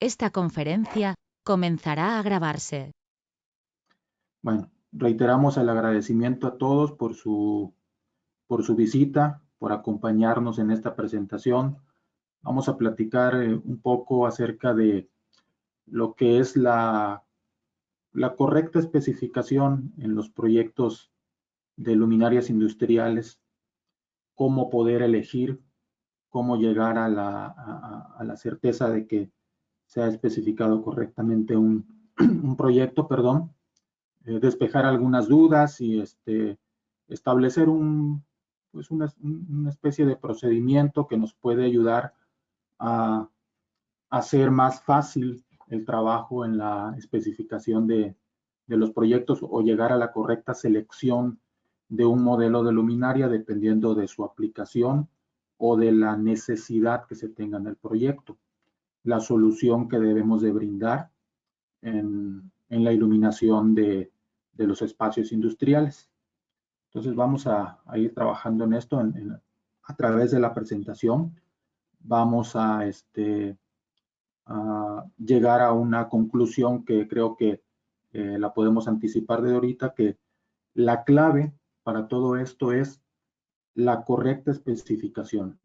Esta conferencia comenzará a grabarse. Bueno, reiteramos el agradecimiento a todos por su visita, por acompañarnos en esta presentación. Vamos a platicar un poco acerca de lo que es la correcta especificación en los proyectos de luminarias industriales, cómo poder elegir, cómo llegar a la certeza de que se ha especificado correctamente un proyecto, despejar algunas dudas y establecer pues una especie de procedimiento que nos puede ayudar a hacer más fácil el trabajo en la especificación de los proyectos o llegar a la correcta selección de un modelo de luminaria dependiendo de su aplicación o de la necesidad que se tenga en el proyecto, la solución que debemos de brindar en la iluminación de los espacios industriales. Entonces vamos a ir trabajando en esto a través de la presentación. Vamos a llegar a una conclusión que creo que la podemos anticipar de ahorita, que la clave para todo esto es la correcta especificación.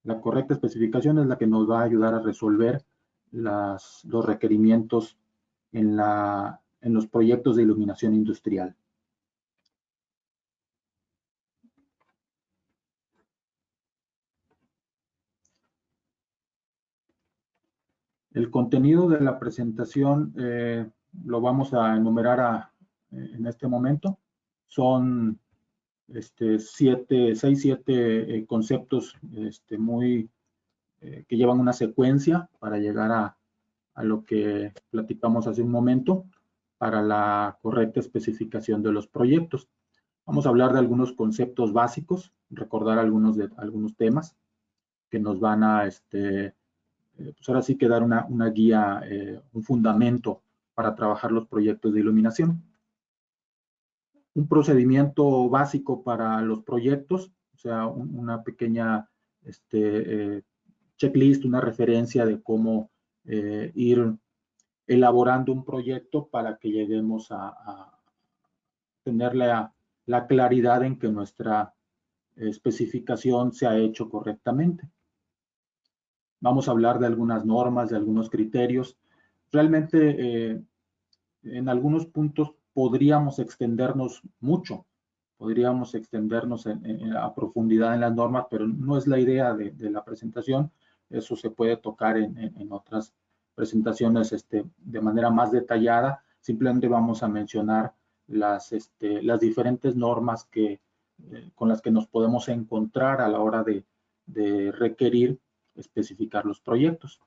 La correcta especificación es la que nos va a ayudar a resolver los requerimientos en los proyectos de iluminación industrial. El contenido de la presentación lo vamos a enumerar en este momento. Son 7 conceptos que llevan una secuencia para llegar a lo que platicamos hace un momento para la correcta especificación de los proyectos. Vamos a hablar de algunos conceptos básicos, recordar algunos temas que nos van a pues ahora sí que dar una guía, un fundamento para trabajar los proyectos de iluminación. Un procedimiento básico para los proyectos, o sea, una pequeña checklist, una referencia de cómo ir elaborando un proyecto para que lleguemos a tener la claridad en que nuestra especificación se ha hecho correctamente. Vamos a hablar de algunas normas, de algunos criterios. Realmente, en algunos puntos podríamos extendernos mucho, podríamos extendernos a profundidad en las normas, pero no es la idea de la presentación. Eso se puede tocar en otras presentaciones de manera más detallada. Simplemente vamos a mencionar las diferentes normas con las que nos podemos encontrar a la hora de requerir especificar los proyectos.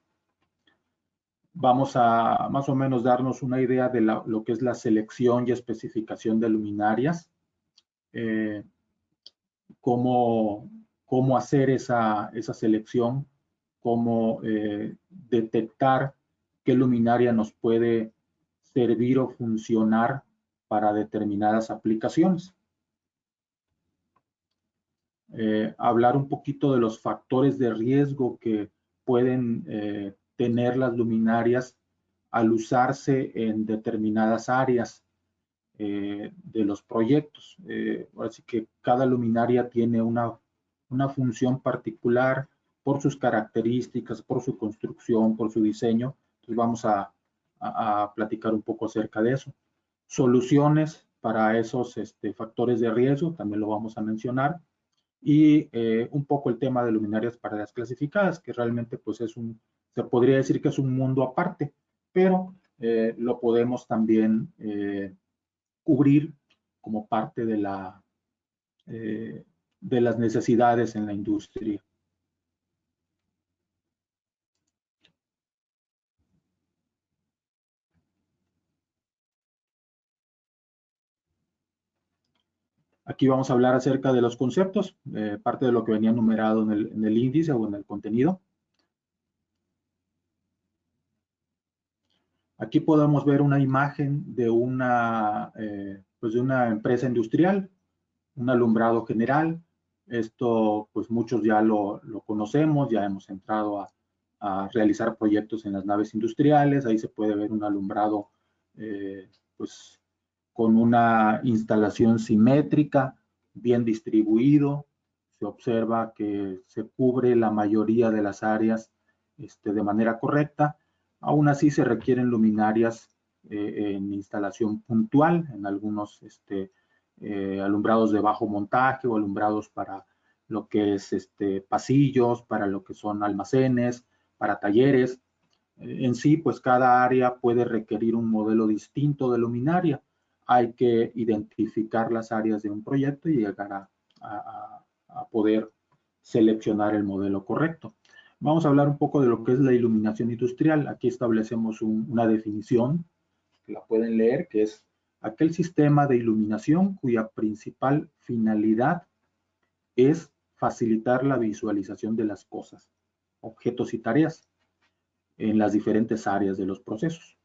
Vamos a más o menos darnos una idea de lo que es la selección y especificación de luminarias, cómo hacer esa selección, cómo detectar qué luminaria nos puede servir o funcionar para determinadas aplicaciones. Hablar un poquito de los factores de riesgo que pueden tener las luminarias al usarse en determinadas áreas de los proyectos. Así que cada luminaria tiene una función particular por sus características, por su construcción, por su diseño. Entonces vamos a platicar un poco acerca de eso. Soluciones para esos factores de riesgo, también lo vamos a mencionar. Y un poco el tema de luminarias para las clasificadas, que realmente pues se podría decir que es un mundo aparte, pero lo podemos también cubrir como parte de las necesidades en la industria. Aquí vamos a hablar acerca de los conceptos, parte de lo que venía numerado en el índice o en el contenido. Aquí podemos ver una imagen de pues de una empresa industrial, un alumbrado general. Esto, pues muchos ya lo conocemos, ya hemos entrado a realizar proyectos en las naves industriales. Ahí se puede ver un alumbrado pues, con una instalación simétrica, bien distribuido. Se observa que se cubre la mayoría de las áreas de manera correcta. Aún así se requieren luminarias en instalación puntual, en algunos alumbrados de bajo montaje o alumbrados para lo que es pasillos, para lo que son almacenes, para talleres. En sí, pues cada área puede requerir un modelo distinto de luminaria. Hay que identificar las áreas de un proyecto y llegar a poder seleccionar el modelo correcto. Vamos a hablar un poco de lo que es la iluminación industrial. Aquí establecemos una definición, que la pueden leer, que es aquel sistema de iluminación cuya principal finalidad es facilitar la visualización de las cosas, objetos y tareas en las diferentes áreas de los procesos.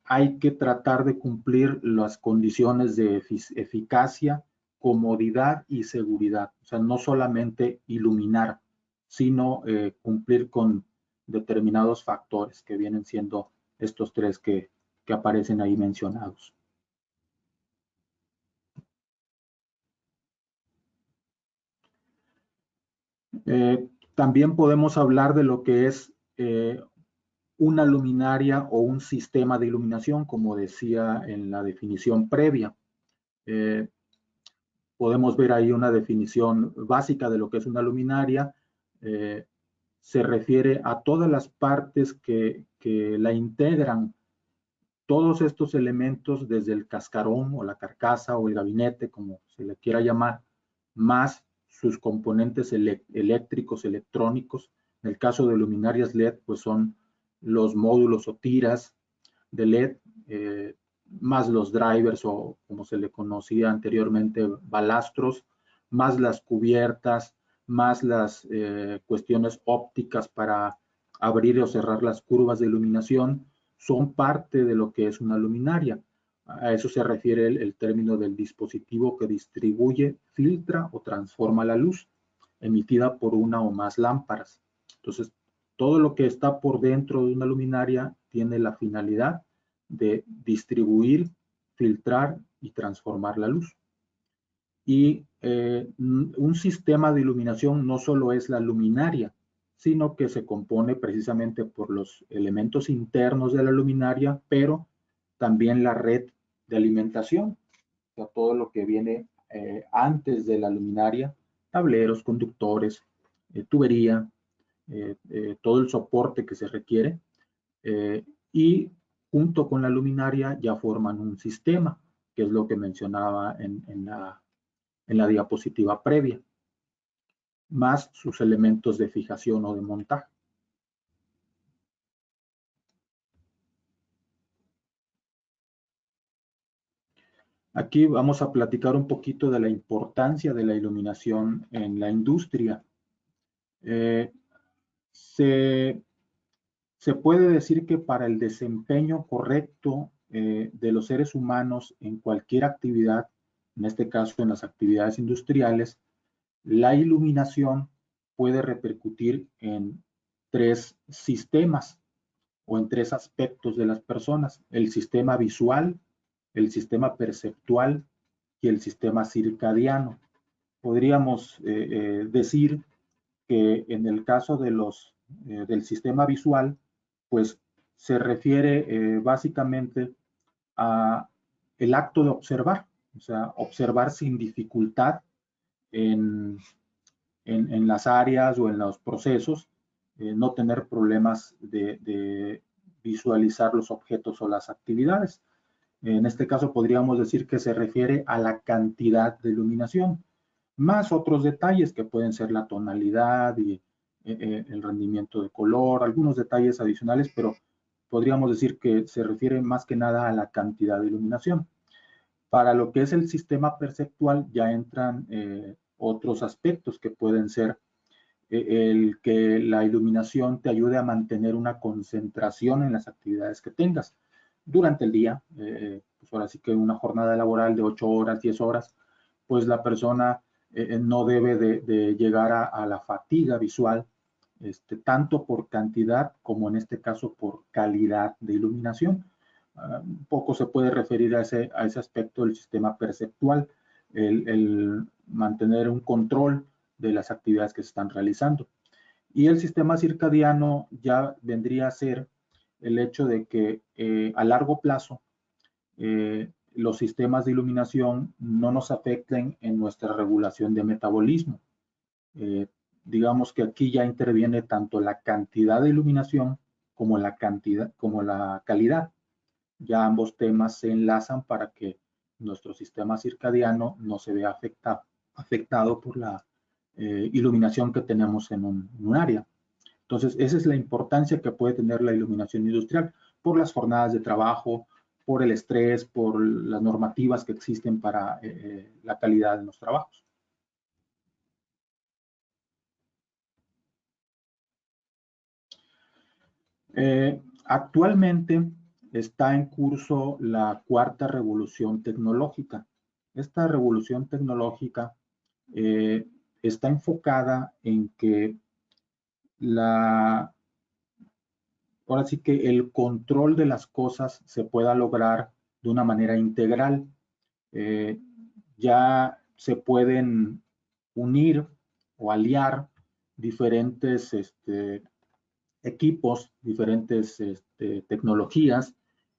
Hay que tratar de cumplir las condiciones de eficacia, comodidad y seguridad. O sea, no solamente iluminar, sino cumplir con determinados factores que vienen siendo estos tres que aparecen ahí mencionados. También podemos hablar de lo que es una luminaria o un sistema de iluminación, como decía en la definición previa. Podemos ver ahí una definición básica de lo que es una luminaria. Se refiere a todas las partes que la integran, todos estos elementos, desde el cascarón o la carcasa o el gabinete, como se le quiera llamar, más sus componentes eléctricos, electrónicos. En el caso de luminarias LED, pues son los módulos o tiras de LED, más los drivers o como se le conocía anteriormente, balastros, más las cubiertas, más las cuestiones ópticas para abrir o cerrar las curvas de iluminación, son parte de lo que es una luminaria. A eso se refiere el término del dispositivo que distribuye, filtra o transforma la luz emitida por una o más lámparas. Entonces, todo lo que está por dentro de una luminaria tiene la finalidad de distribuir, filtrar y transformar la luz. Y un sistema de iluminación no solo es la luminaria, sino que se compone precisamente por los elementos internos de la luminaria, pero también la red de alimentación, o sea, todo lo que viene antes de la luminaria, tableros, conductores, tubería, todo el soporte que se requiere, y junto con la luminaria ya forman un sistema, que es lo que mencionaba en la diapositiva previa, más sus elementos de fijación o de montaje. Aquí vamos a platicar un poquito de la importancia de la iluminación en la industria. Se puede decir que para el desempeño correcto de los seres humanos en cualquier actividad, en este caso en las actividades industriales, la iluminación puede repercutir en tres sistemas o en tres aspectos de las personas: el sistema visual, el sistema perceptual y el sistema circadiano. Podríamos decir que en el caso de del sistema visual, pues se refiere básicamente a el acto de observar, o sea, observar sin dificultad en las áreas o en los procesos, no tener problemas de visualizar los objetos o las actividades. En este caso podríamos decir que se refiere a la cantidad de iluminación, más otros detalles que pueden ser la tonalidad y el rendimiento de color, algunos detalles adicionales, pero podríamos decir que se refiere más que nada a la cantidad de iluminación. Para lo que es el sistema perceptual ya entran otros aspectos que pueden ser el que la iluminación te ayude a mantener una concentración en las actividades que tengas durante el día. Pues ahora sí que una jornada laboral de 8 horas, 10 horas, pues la persona no debe de llegar a la fatiga visual tanto por cantidad como en este caso por calidad de iluminación. Un poco se puede referir a ese aspecto del sistema perceptual, el mantener un control de las actividades que se están realizando. Y el sistema circadiano ya vendría a ser el hecho de que a largo plazo los sistemas de iluminación no nos afecten en nuestra regulación de metabolismo. Digamos que aquí ya interviene tanto la cantidad de iluminación como la calidad. Ya ambos temas se enlazan para que nuestro sistema circadiano no se vea afectado por la iluminación que tenemos en un área. Entonces, esa es la importancia que puede tener la iluminación industrial por las jornadas de trabajo, por el estrés, por las normativas que existen para la calidad de los trabajos. Actualmente está en curso la cuarta revolución tecnológica. Esta revolución tecnológica está enfocada en que ahora sí que el control de las cosas se pueda lograr de una manera integral. Ya se pueden unir o aliar diferentes equipos, diferentes tecnologías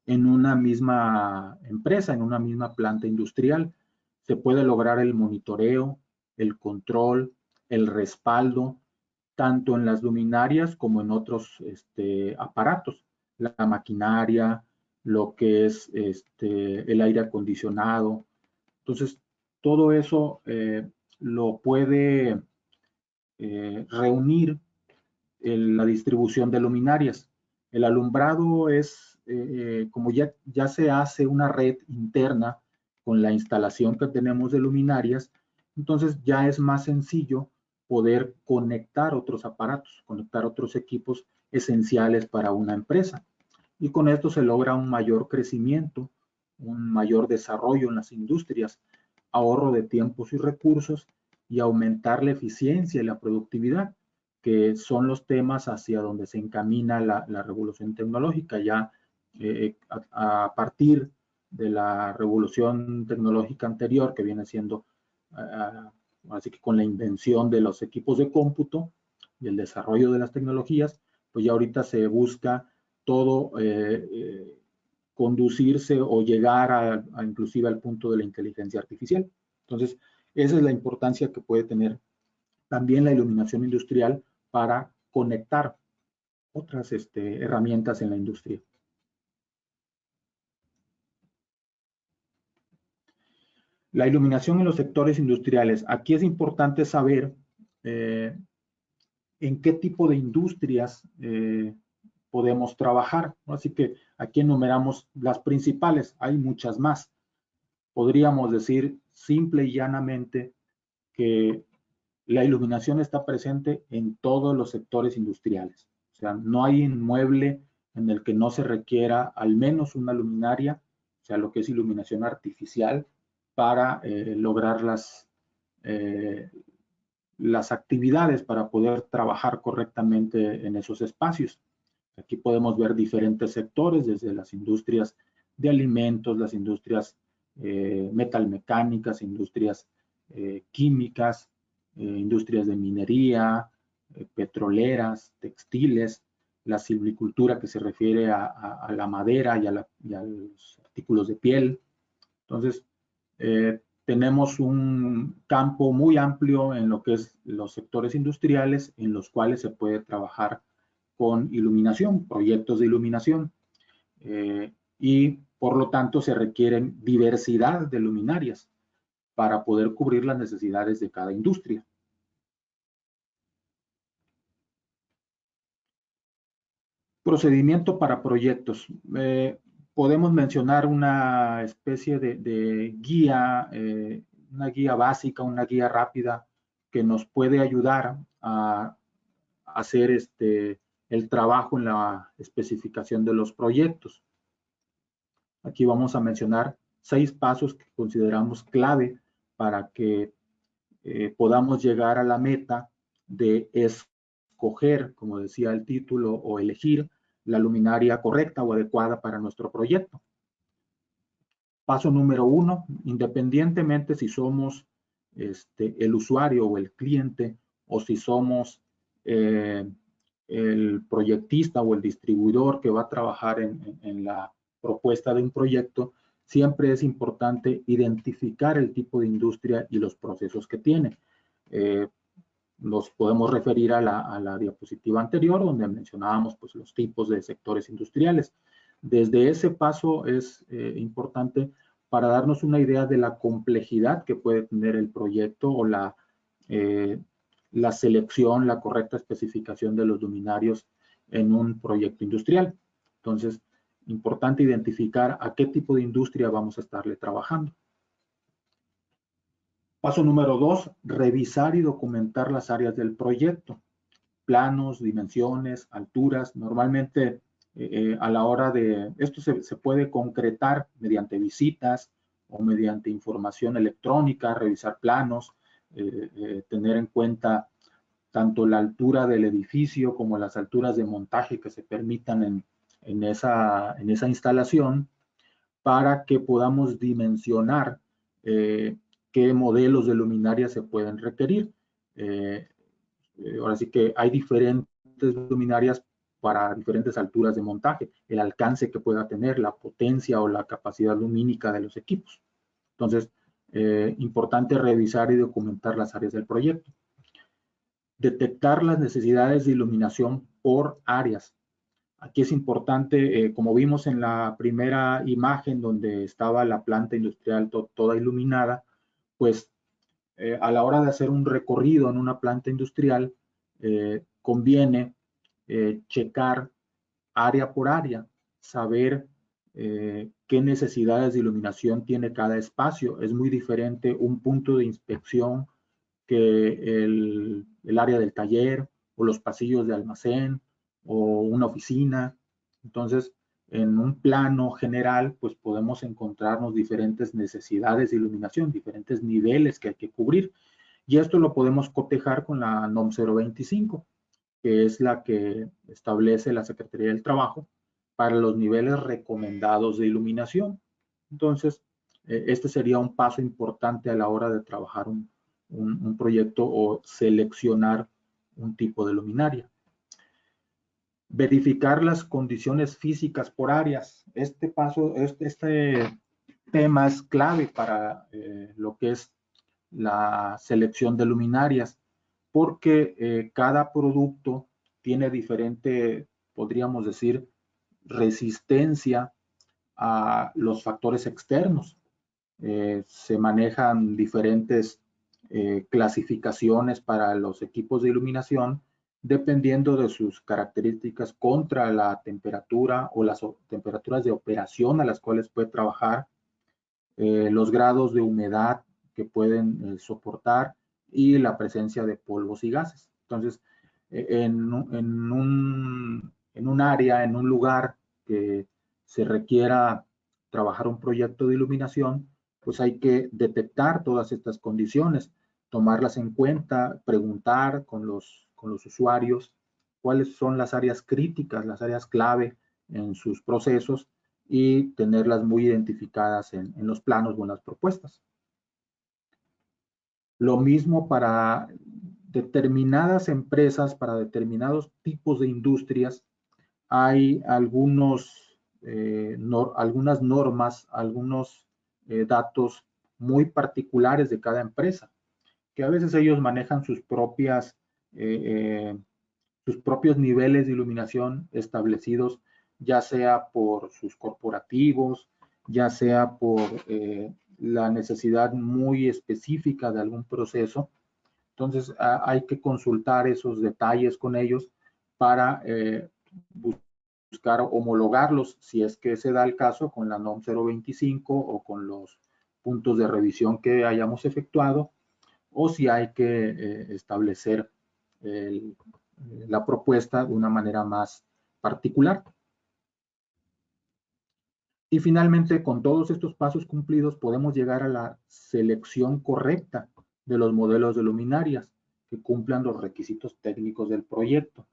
en una misma empresa, en una misma planta industrial. Se puede lograr el monitoreo, el control, el respaldo, tanto en las luminarias como en otros aparatos, la maquinaria, lo que es el aire acondicionado. Entonces, todo eso lo puede reunir la distribución de luminarias. El alumbrado es, como ya se hace una red interna con la instalación que tenemos de luminarias, entonces ya es más sencillo poder conectar otros aparatos, conectar otros equipos esenciales para una empresa. Y con esto se logra un mayor crecimiento, un mayor desarrollo en las industrias, ahorro de tiempos y recursos y aumentar la eficiencia y la productividad, que son los temas hacia donde se encamina la revolución tecnológica. Ya a partir de la revolución tecnológica anterior, que viene siendo así que con la invención de los equipos de cómputo y el desarrollo de las tecnologías, pues ya ahorita se busca todo conducirse o llegar a inclusive al punto de la inteligencia artificial. Entonces, esa es la importancia que puede tener también la iluminación industrial para conectar otras herramientas en la industria. La iluminación en los sectores industriales. Aquí es importante saber en qué tipo de industrias podemos trabajar, ¿no? Así que aquí enumeramos las principales, hay muchas más. Podríamos decir simple y llanamente que la iluminación está presente en todos los sectores industriales. O sea, no hay inmueble en el que no se requiera al menos una luminaria, o sea, lo que es iluminación artificial, para lograr las actividades para poder trabajar correctamente en esos espacios. Aquí podemos ver diferentes sectores, desde las industrias de alimentos, las industrias metalmecánicas, industrias químicas, industrias de minería, petroleras, textiles, la silvicultura que se refiere a la madera y a los artículos de piel. Entonces, tenemos un campo muy amplio en lo que es los sectores industriales en los cuales se puede trabajar con iluminación, proyectos de iluminación, y por lo tanto se requieren diversidad de luminarias para poder cubrir las necesidades de cada industria. Procedimiento para proyectos. Podemos mencionar una especie de guía, una guía básica, una guía rápida que nos puede ayudar a hacer el trabajo en la especificación de los proyectos. Aquí vamos a mencionar 6 pasos que consideramos clave para que podamos llegar a la meta de escoger, como decía el título, o elegir la luminaria correcta o adecuada para nuestro proyecto. Paso número 1, independientemente si somos el usuario o el cliente, o si somos el proyectista o el distribuidor que va a trabajar en la propuesta de un proyecto, siempre es importante identificar el tipo de industria y los procesos que tiene. Nos podemos referir a la diapositiva anterior, donde mencionábamos pues, los tipos de sectores industriales. Desde ese paso es importante para darnos una idea de la complejidad que puede tener el proyecto o la selección, la correcta especificación de los luminarios en un proyecto industrial. Entonces, importante identificar a qué tipo de industria vamos a estarle trabajando. Paso número 2, revisar y documentar las áreas del proyecto. Planos, dimensiones, alturas. Normalmente a la hora de esto se puede concretar mediante visitas o mediante información electrónica, revisar planos, tener en cuenta tanto la altura del edificio como las alturas de montaje que se permitan en esa instalación, para que podamos dimensionar qué modelos de luminaria se pueden requerir. Ahora sí que hay diferentes luminarias para diferentes alturas de montaje, el alcance que pueda tener, la potencia o la capacidad lumínica de los equipos. Entonces, importante revisar y documentar las áreas del proyecto. Detectar las necesidades de iluminación por áreas. Aquí es importante, como vimos en la primera imagen donde estaba la planta industrial toda iluminada, pues a la hora de hacer un recorrido en una planta industrial, conviene checar área por área, saber qué necesidades de iluminación tiene cada espacio. Es muy diferente un punto de inspección que el área del taller o los pasillos de almacén o una oficina. Entonces, en un plano general, pues podemos encontrarnos diferentes necesidades de iluminación, diferentes niveles que hay que cubrir. Y esto lo podemos cotejar con la NOM 025, que es la que establece la Secretaría del Trabajo para los niveles recomendados de iluminación. Entonces, este sería un paso importante a la hora de trabajar un proyecto o seleccionar un tipo de luminaria. Verificar las condiciones físicas por áreas. Este tema es clave para lo que es la selección de luminarias, porque cada producto tiene diferente, podríamos decir, resistencia a los factores externos. Se manejan diferentes clasificaciones para los equipos de iluminación dependiendo de sus características contra la temperatura o las temperaturas de operación a las cuales puede trabajar, los grados de humedad que pueden soportar y la presencia de polvos y gases. Entonces, en un área, en un lugar que se requiera trabajar un proyecto de iluminación, pues hay que detectar todas estas condiciones, tomarlas en cuenta, preguntar con los usuarios cuáles son las áreas críticas, las áreas clave en sus procesos y tenerlas muy identificadas en los planos o en las propuestas. Lo mismo para determinadas empresas, para determinados tipos de industrias, hay algunas normas, algunos datos muy particulares de cada empresa, que a veces ellos manejan sus propios niveles de iluminación establecidos, ya sea por sus corporativos, ya sea por la necesidad muy específica de algún proceso. Entonces hay que consultar esos detalles con ellos para buscar homologarlos, si es que se da el caso, con la NOM 025 o con los puntos de revisión que hayamos efectuado, o si hay que establecer la propuesta de una manera más particular. Y finalmente, con todos estos pasos cumplidos, podemos llegar a la selección correcta de los modelos de luminarias. que cumplan los requisitos técnicos del proyecto.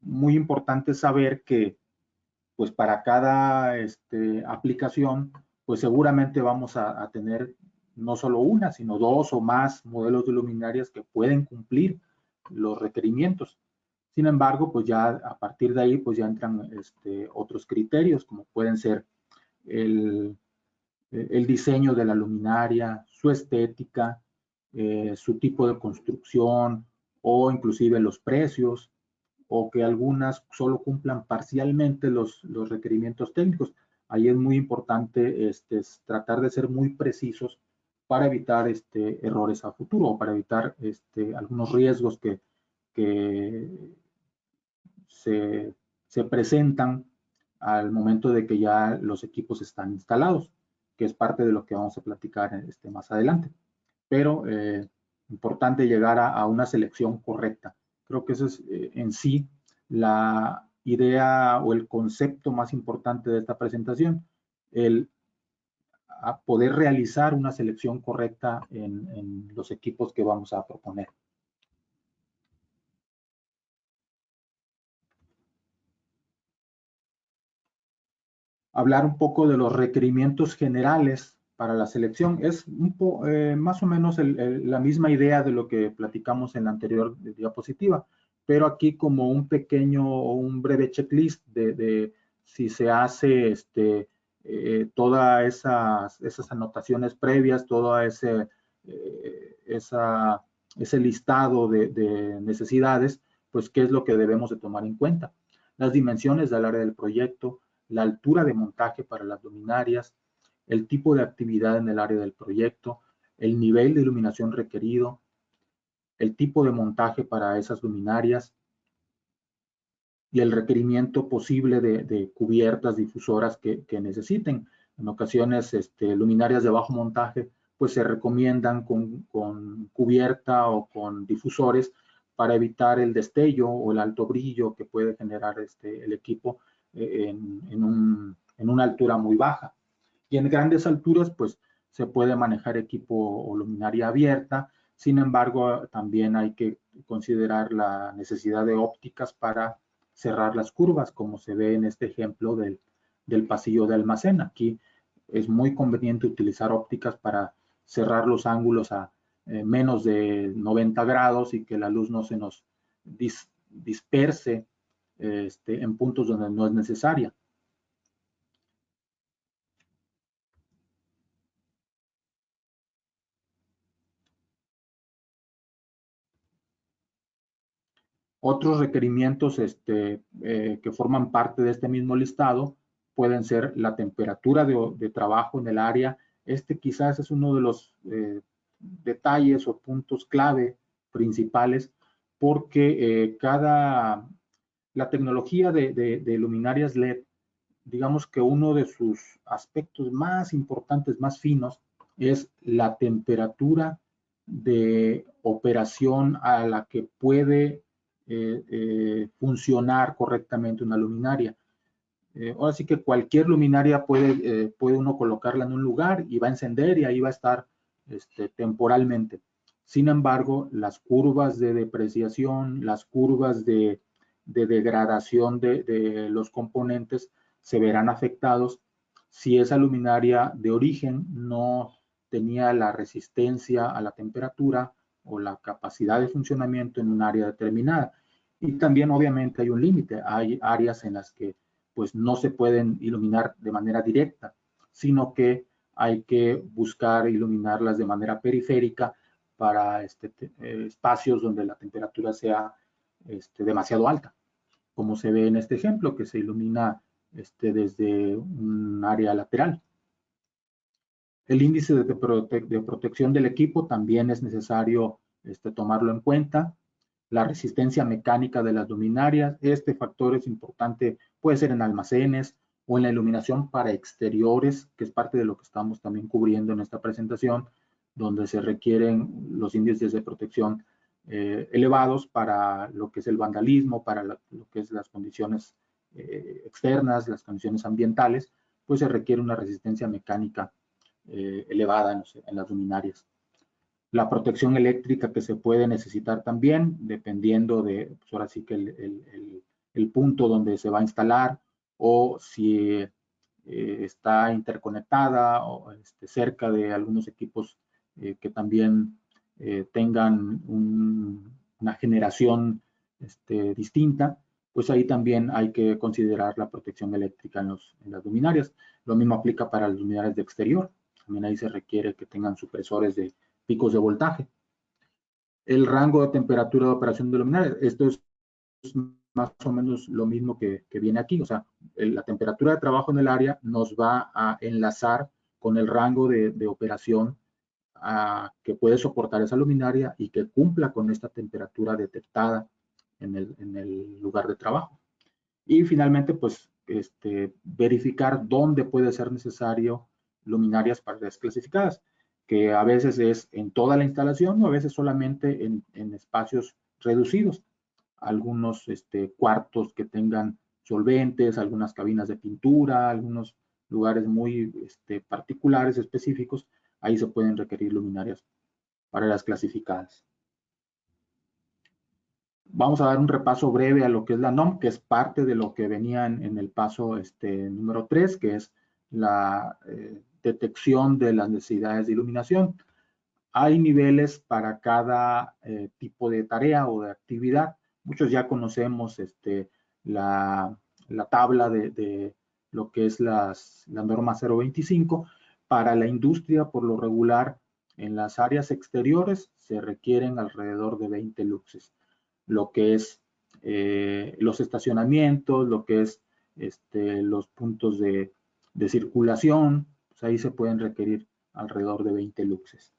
Muy importante saber que pues para cada aplicación, pues seguramente vamos a tener no solo una, sino dos o más modelos de luminarias que pueden cumplir los requerimientos. Sin embargo, pues ya a partir de ahí, pues ya entran otros criterios, como pueden ser el diseño de la luminaria, su estética, su tipo de construcción o inclusive los precios, o que algunas solo cumplan parcialmente los requerimientos técnicos. Ahí es muy importante tratar de ser muy precisos para evitar errores a futuro o para evitar algunos riesgos que se presentan al momento de que ya los equipos están instalados, que es parte de lo que vamos a platicar más adelante. Pero importante llegar a una selección correcta. Creo que eso es en sí la idea o el concepto más importante de esta presentación, el a poder realizar una selección correcta en los equipos que vamos a proponer. Hablar un poco de los requerimientos generales para la selección. Es más o menos la misma idea de lo que platicamos en la anterior diapositiva, pero aquí como un pequeño o un breve checklist de si se hace todas esas anotaciones previas, todo ese listado de necesidades, pues qué es lo que debemos de tomar en cuenta. Las dimensiones del área del proyecto, la altura de montaje para las luminarias, el tipo de actividad en el área del proyecto, el nivel de iluminación requerido, el tipo de montaje para esas luminarias y el requerimiento posible de cubiertas difusoras que necesiten. En ocasiones, luminarias de bajo montaje, pues se recomiendan con cubierta o con difusores para evitar el destello o el alto brillo que puede generar el equipo en una altura muy baja. Y en grandes alturas, pues se puede manejar equipo o luminaria abierta. Sin embargo, también hay que considerar la necesidad de ópticas para cerrar las curvas, como se ve en este ejemplo del pasillo de almacén. Aquí es muy conveniente utilizar ópticas para cerrar los ángulos a menos de 90 grados y que la luz no se nos disperse en puntos donde no es necesaria. Otros requerimientos que forman parte de este mismo listado pueden ser la temperatura de trabajo en el área. Quizás es uno de los detalles o puntos clave principales porque la tecnología de luminarias LED, digamos que uno de sus aspectos más importantes, más finos, es la temperatura de operación a la que puede funcionar correctamente una luminaria. Ahora sí que cualquier luminaria puede uno colocarla en un lugar y va a encender y ahí va a estar temporalmente. Sin embargo, las curvas de depreciación, las curvas de degradación de los componentes se verán afectados si esa luminaria de origen no tenía la resistencia a la temperatura o la capacidad de funcionamiento en un área determinada. Y también obviamente hay un límite, hay áreas en las que pues no se pueden iluminar de manera directa, sino que hay que buscar iluminarlas de manera periférica para espacios donde la temperatura sea demasiado alta, como se ve en este ejemplo, que se ilumina desde un área lateral. El índice de protección del equipo también es necesario tomarlo en cuenta. La resistencia mecánica de las luminarias, este factor es importante, puede ser en almacenes o en la iluminación para exteriores, que es parte de lo que estamos también cubriendo en esta presentación, donde se requieren los índices de protección elevados para lo que es el vandalismo, para lo que es las condiciones externas, las condiciones ambientales, pues se requiere una resistencia mecánica elevada en las luminarias. La protección eléctrica que se puede necesitar también, dependiendo de, pues ahora sí que el punto donde se va a instalar, o si está interconectada o cerca de algunos equipos que también tengan una generación distinta, pues ahí también hay que considerar la protección eléctrica en las luminarias. Lo mismo aplica para las luminarias de exterior. También ahí se requiere que tengan supresores de picos de voltaje. El rango de temperatura de operación de luminarias, esto es más o menos lo mismo que viene aquí, o sea, la temperatura de trabajo en el área nos va a enlazar con el rango de operación que puede soportar esa luminaria y que cumpla con esta temperatura detectada en el lugar de trabajo. Y finalmente, pues, verificar dónde puede ser necesario luminarias para desclasificadas, que a veces es en toda la instalación o a veces solamente en espacios reducidos. Algunos cuartos que tengan solventes, algunas cabinas de pintura, algunos lugares muy particulares, específicos, ahí se pueden requerir luminarias para las clasificadas. Vamos a dar un repaso breve a lo que es la NOM, que es parte de lo que venía en el paso número 3, que es la detección de las necesidades de iluminación. Hay niveles para cada tipo de tarea o de actividad. Muchos ya conocemos la tabla de lo que es la norma 025. Para la industria, por lo regular, en las áreas exteriores se requieren alrededor de 20 luxes. Lo que es los estacionamientos, lo que es los puntos de circulación, pues ahí se pueden requerir alrededor de 20 luxes.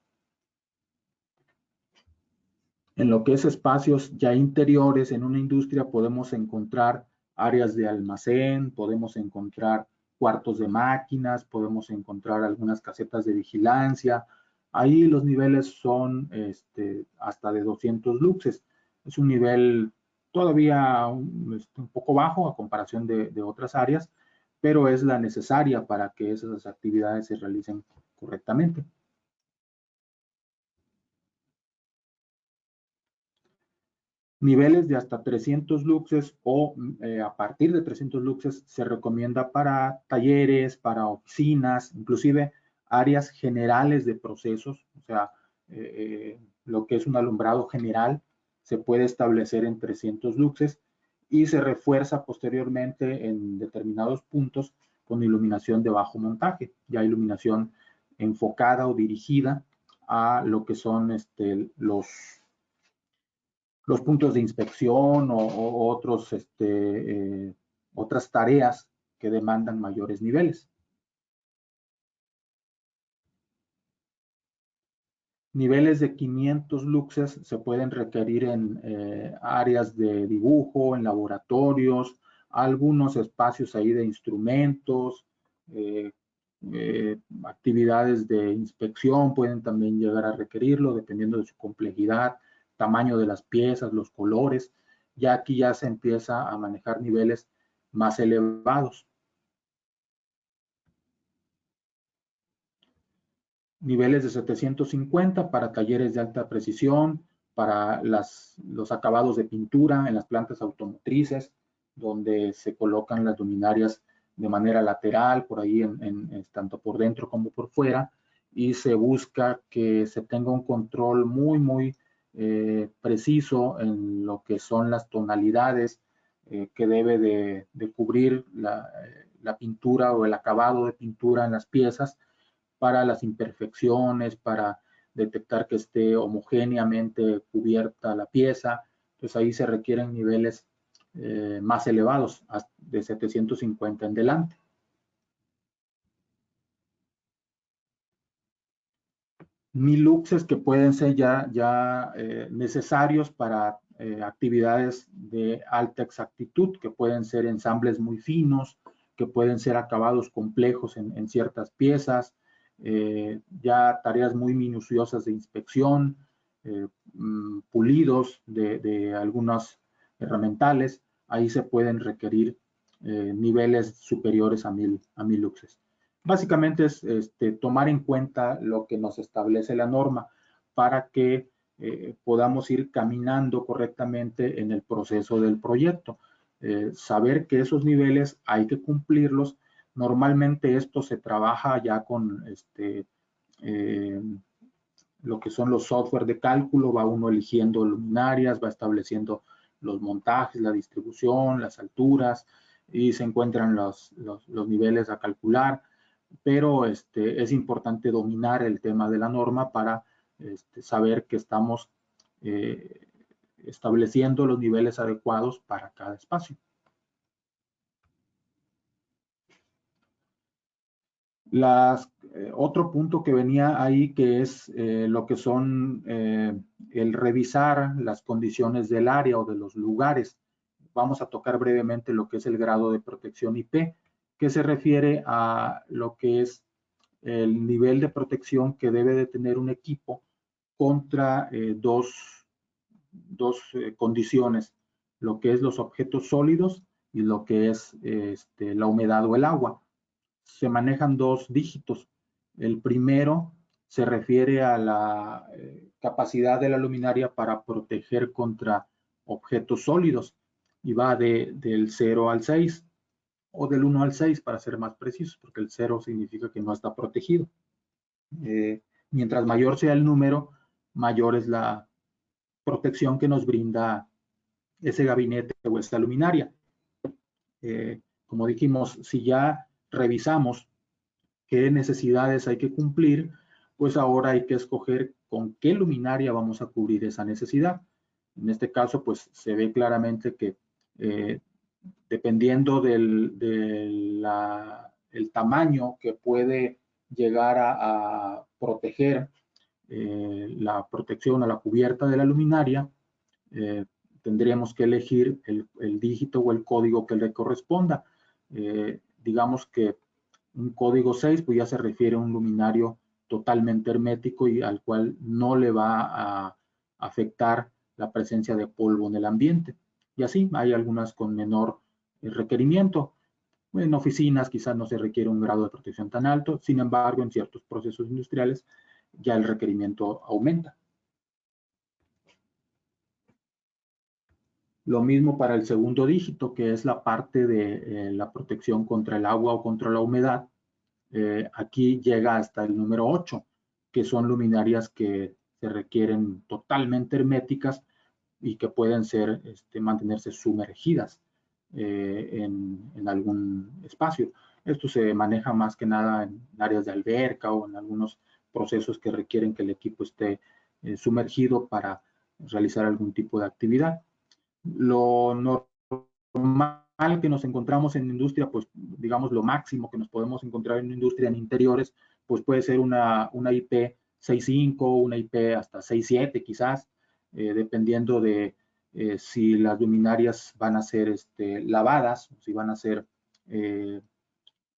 En lo que es espacios ya interiores en una industria podemos encontrar áreas de almacén, podemos encontrar cuartos de máquinas, podemos encontrar algunas casetas de vigilancia. Ahí los niveles son hasta de 200 luxes. Es un nivel todavía un poco bajo a comparación de otras áreas, pero es la necesaria para que esas actividades se realicen correctamente. Niveles de hasta 300 luxes o a partir de 300 luxes se recomienda para talleres, para oficinas, inclusive áreas generales de procesos, o sea, lo que es un alumbrado general se puede establecer en 300 luxes y se refuerza posteriormente en determinados puntos con iluminación de bajo montaje, ya iluminación enfocada o dirigida a lo que son los puntos de inspección o otros, otras tareas que demandan mayores niveles. Niveles de 500 luxes se pueden requerir en áreas de dibujo, en laboratorios, algunos espacios ahí de instrumentos, actividades de inspección pueden también llegar a requerirlo dependiendo de su complejidad, tamaño de las piezas, los colores. Ya aquí ya se empieza a manejar niveles más elevados. Niveles de 750 para talleres de alta precisión, para los acabados de pintura en las plantas automotrices, donde se colocan las luminarias de manera lateral, por ahí tanto por dentro como por fuera, y se busca que se tenga un control muy preciso en lo que son las tonalidades que debe de cubrir la pintura o el acabado de pintura en las piezas, para las imperfecciones, para detectar que esté homogéneamente cubierta la pieza. Entonces ahí se requieren niveles más elevados, de 750 en delante. Luxes que pueden ser ya necesarios para actividades de alta exactitud, que pueden ser ensambles muy finos, que pueden ser acabados complejos en ciertas piezas, ya tareas muy minuciosas de inspección, pulidos de algunos herramientales, ahí se pueden requerir niveles superiores a 1000 luxes. Básicamente es tomar en cuenta lo que nos establece la norma. para que podamos ir caminando correctamente en el proceso del proyecto. Saber que esos niveles hay que cumplirlos. Normalmente esto se trabaja ya con lo que son los software de cálculo, va uno eligiendo luminarias, va estableciendo los montajes, la distribución, las alturas, y se encuentran los niveles a calcular, pero es importante dominar el tema de la norma para saber que estamos estableciendo los niveles adecuados para cada espacio. Otro punto que venía ahí, que es lo que son el revisar las condiciones del área o de los lugares. Vamos a tocar brevemente lo que es el grado de protección IP, que se refiere a lo que es el nivel de protección que debe de tener un equipo contra dos condiciones, lo que es los objetos sólidos y lo que es la humedad o el agua. Se manejan dos dígitos. El primero se refiere a la capacidad de la luminaria para proteger contra objetos sólidos y va del 0 al 6 o del 1 al 6 para ser más precisos, porque el 0 significa que no está protegido. Mientras mayor sea el número, mayor es la protección que nos brinda ese gabinete o esta luminaria. Como dijimos, si ya revisamos qué necesidades hay que cumplir, pues ahora hay que escoger con qué luminaria vamos a cubrir esa necesidad. En este caso, pues se ve claramente que dependiendo del tamaño que puede llegar a proteger la protección a la cubierta de la luminaria, tendríamos que elegir el dígito o el código que le corresponda. Digamos que un código 6 pues ya se refiere a un luminario totalmente hermético y al cual no le va a afectar la presencia de polvo en el ambiente. Y así hay algunas con menor requerimiento. En oficinas quizás no se requiere un grado de protección tan alto, sin embargo en ciertos procesos industriales ya el requerimiento aumenta. Lo mismo para el segundo dígito, que es la parte de la protección contra el agua o contra la humedad. Aquí llega hasta el número 8, que son luminarias que se requieren totalmente herméticas y que pueden ser, mantenerse sumergidas en algún espacio. Esto se maneja más que nada en áreas de alberca o en algunos procesos que requieren que el equipo esté sumergido para realizar algún tipo de actividad. Lo normal que nos encontramos en industria, pues digamos lo máximo que nos podemos encontrar en industria en interiores, pues puede ser una IP 6.5, una IP hasta 6.7 quizás, dependiendo de si las luminarias van a ser lavadas, si van a ser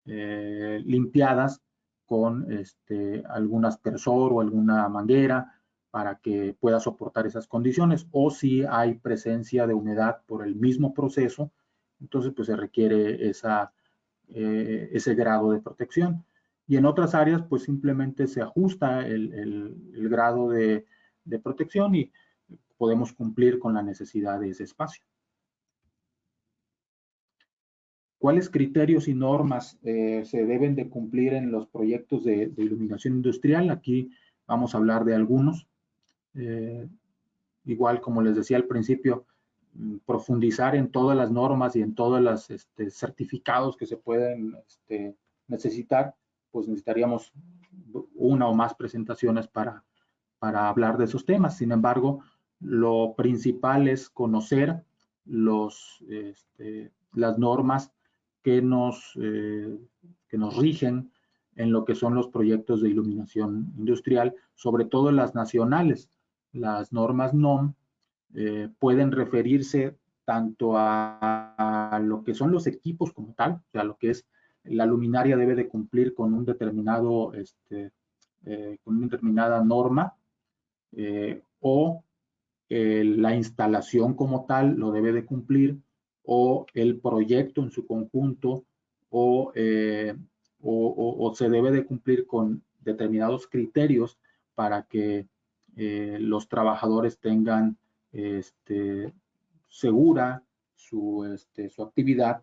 limpiadas con algún aspersor o alguna manguera para que pueda soportar esas condiciones, o si hay presencia de humedad por el mismo proceso, entonces pues se requiere ese grado de protección. Y en otras áreas pues simplemente se ajusta el grado de protección y podemos cumplir con la necesidad de ese espacio. ¿Cuáles criterios y normas se deben de cumplir en los proyectos de iluminación industrial? Aquí vamos a hablar de algunos. Igual, como les decía al principio, profundizar en todas las normas y en todos los certificados que se pueden necesitar, pues necesitaríamos una o más presentaciones para hablar de esos temas. Sin embargo, lo principal es conocer las normas que nos rigen en lo que son los proyectos de iluminación industrial, sobre todo las nacionales. Las normas NOM pueden referirse tanto a lo que son los equipos como tal, o sea, lo que es la luminaria debe de cumplir con un determinado, con una determinada norma, o la instalación como tal lo debe de cumplir, o el proyecto en su conjunto, o se debe de cumplir con determinados criterios para que los trabajadores tengan segura su actividad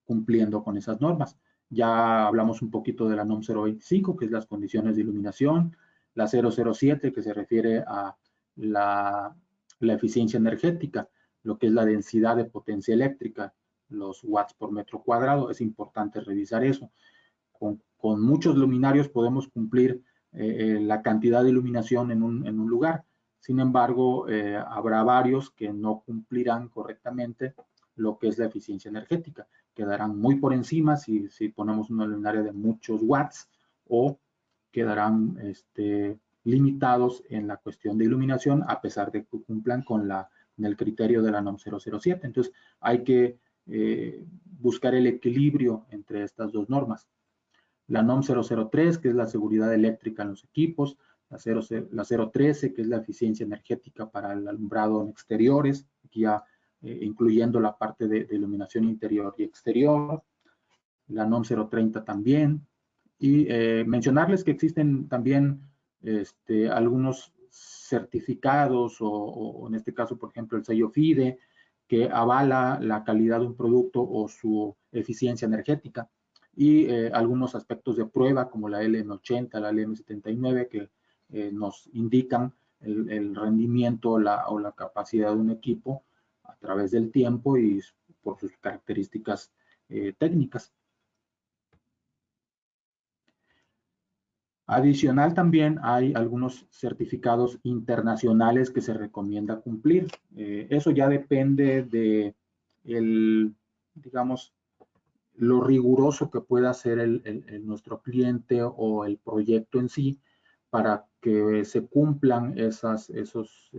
cumpliendo con esas normas. Ya hablamos un poquito de la NOM 025, que es las condiciones de iluminación, la 007, que se refiere a la eficiencia energética, lo que es la densidad de potencia eléctrica, los watts por metro cuadrado. Es importante revisar eso. Con muchos luminarios podemos cumplir la cantidad de iluminación en un lugar. Sin embargo, habrá varios que no cumplirán correctamente lo que es la eficiencia energética. Quedarán muy por encima si ponemos una luminaria de muchos watts, o quedarán limitados en la cuestión de iluminación a pesar de que cumplan con el criterio de la NOM 007. Entonces hay que buscar el equilibrio entre estas dos normas. La NOM 003, que es la seguridad eléctrica en los equipos, la 013, que es la eficiencia energética para el alumbrado en exteriores, aquí ya incluyendo la parte de iluminación interior y exterior, la NOM 030 también, y mencionarles que existen también algunos certificados, o en este caso, por ejemplo, el sello FIDE, que avala la calidad de un producto o su eficiencia energética, y algunos aspectos de prueba como la LM80, la LM79, que nos indican el rendimiento o la capacidad de un equipo a través del tiempo y por sus características técnicas. Adicional, también hay algunos certificados internacionales que se recomienda cumplir. Eso ya depende de digamos, lo riguroso que pueda ser nuestro cliente o el proyecto en sí, para que se cumplan esos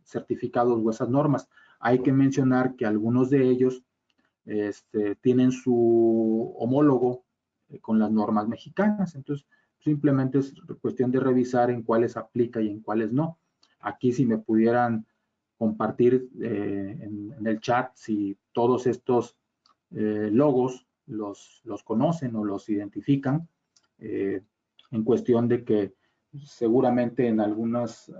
certificados o esas normas. Hay que mencionar que algunos de ellos tienen su homólogo con las normas mexicanas. Entonces, simplemente es cuestión de revisar en cuáles aplica y en cuáles no. Aquí, si me pudieran compartir en el chat si todos estos logos los conocen o los identifican, en cuestión de que seguramente en algunas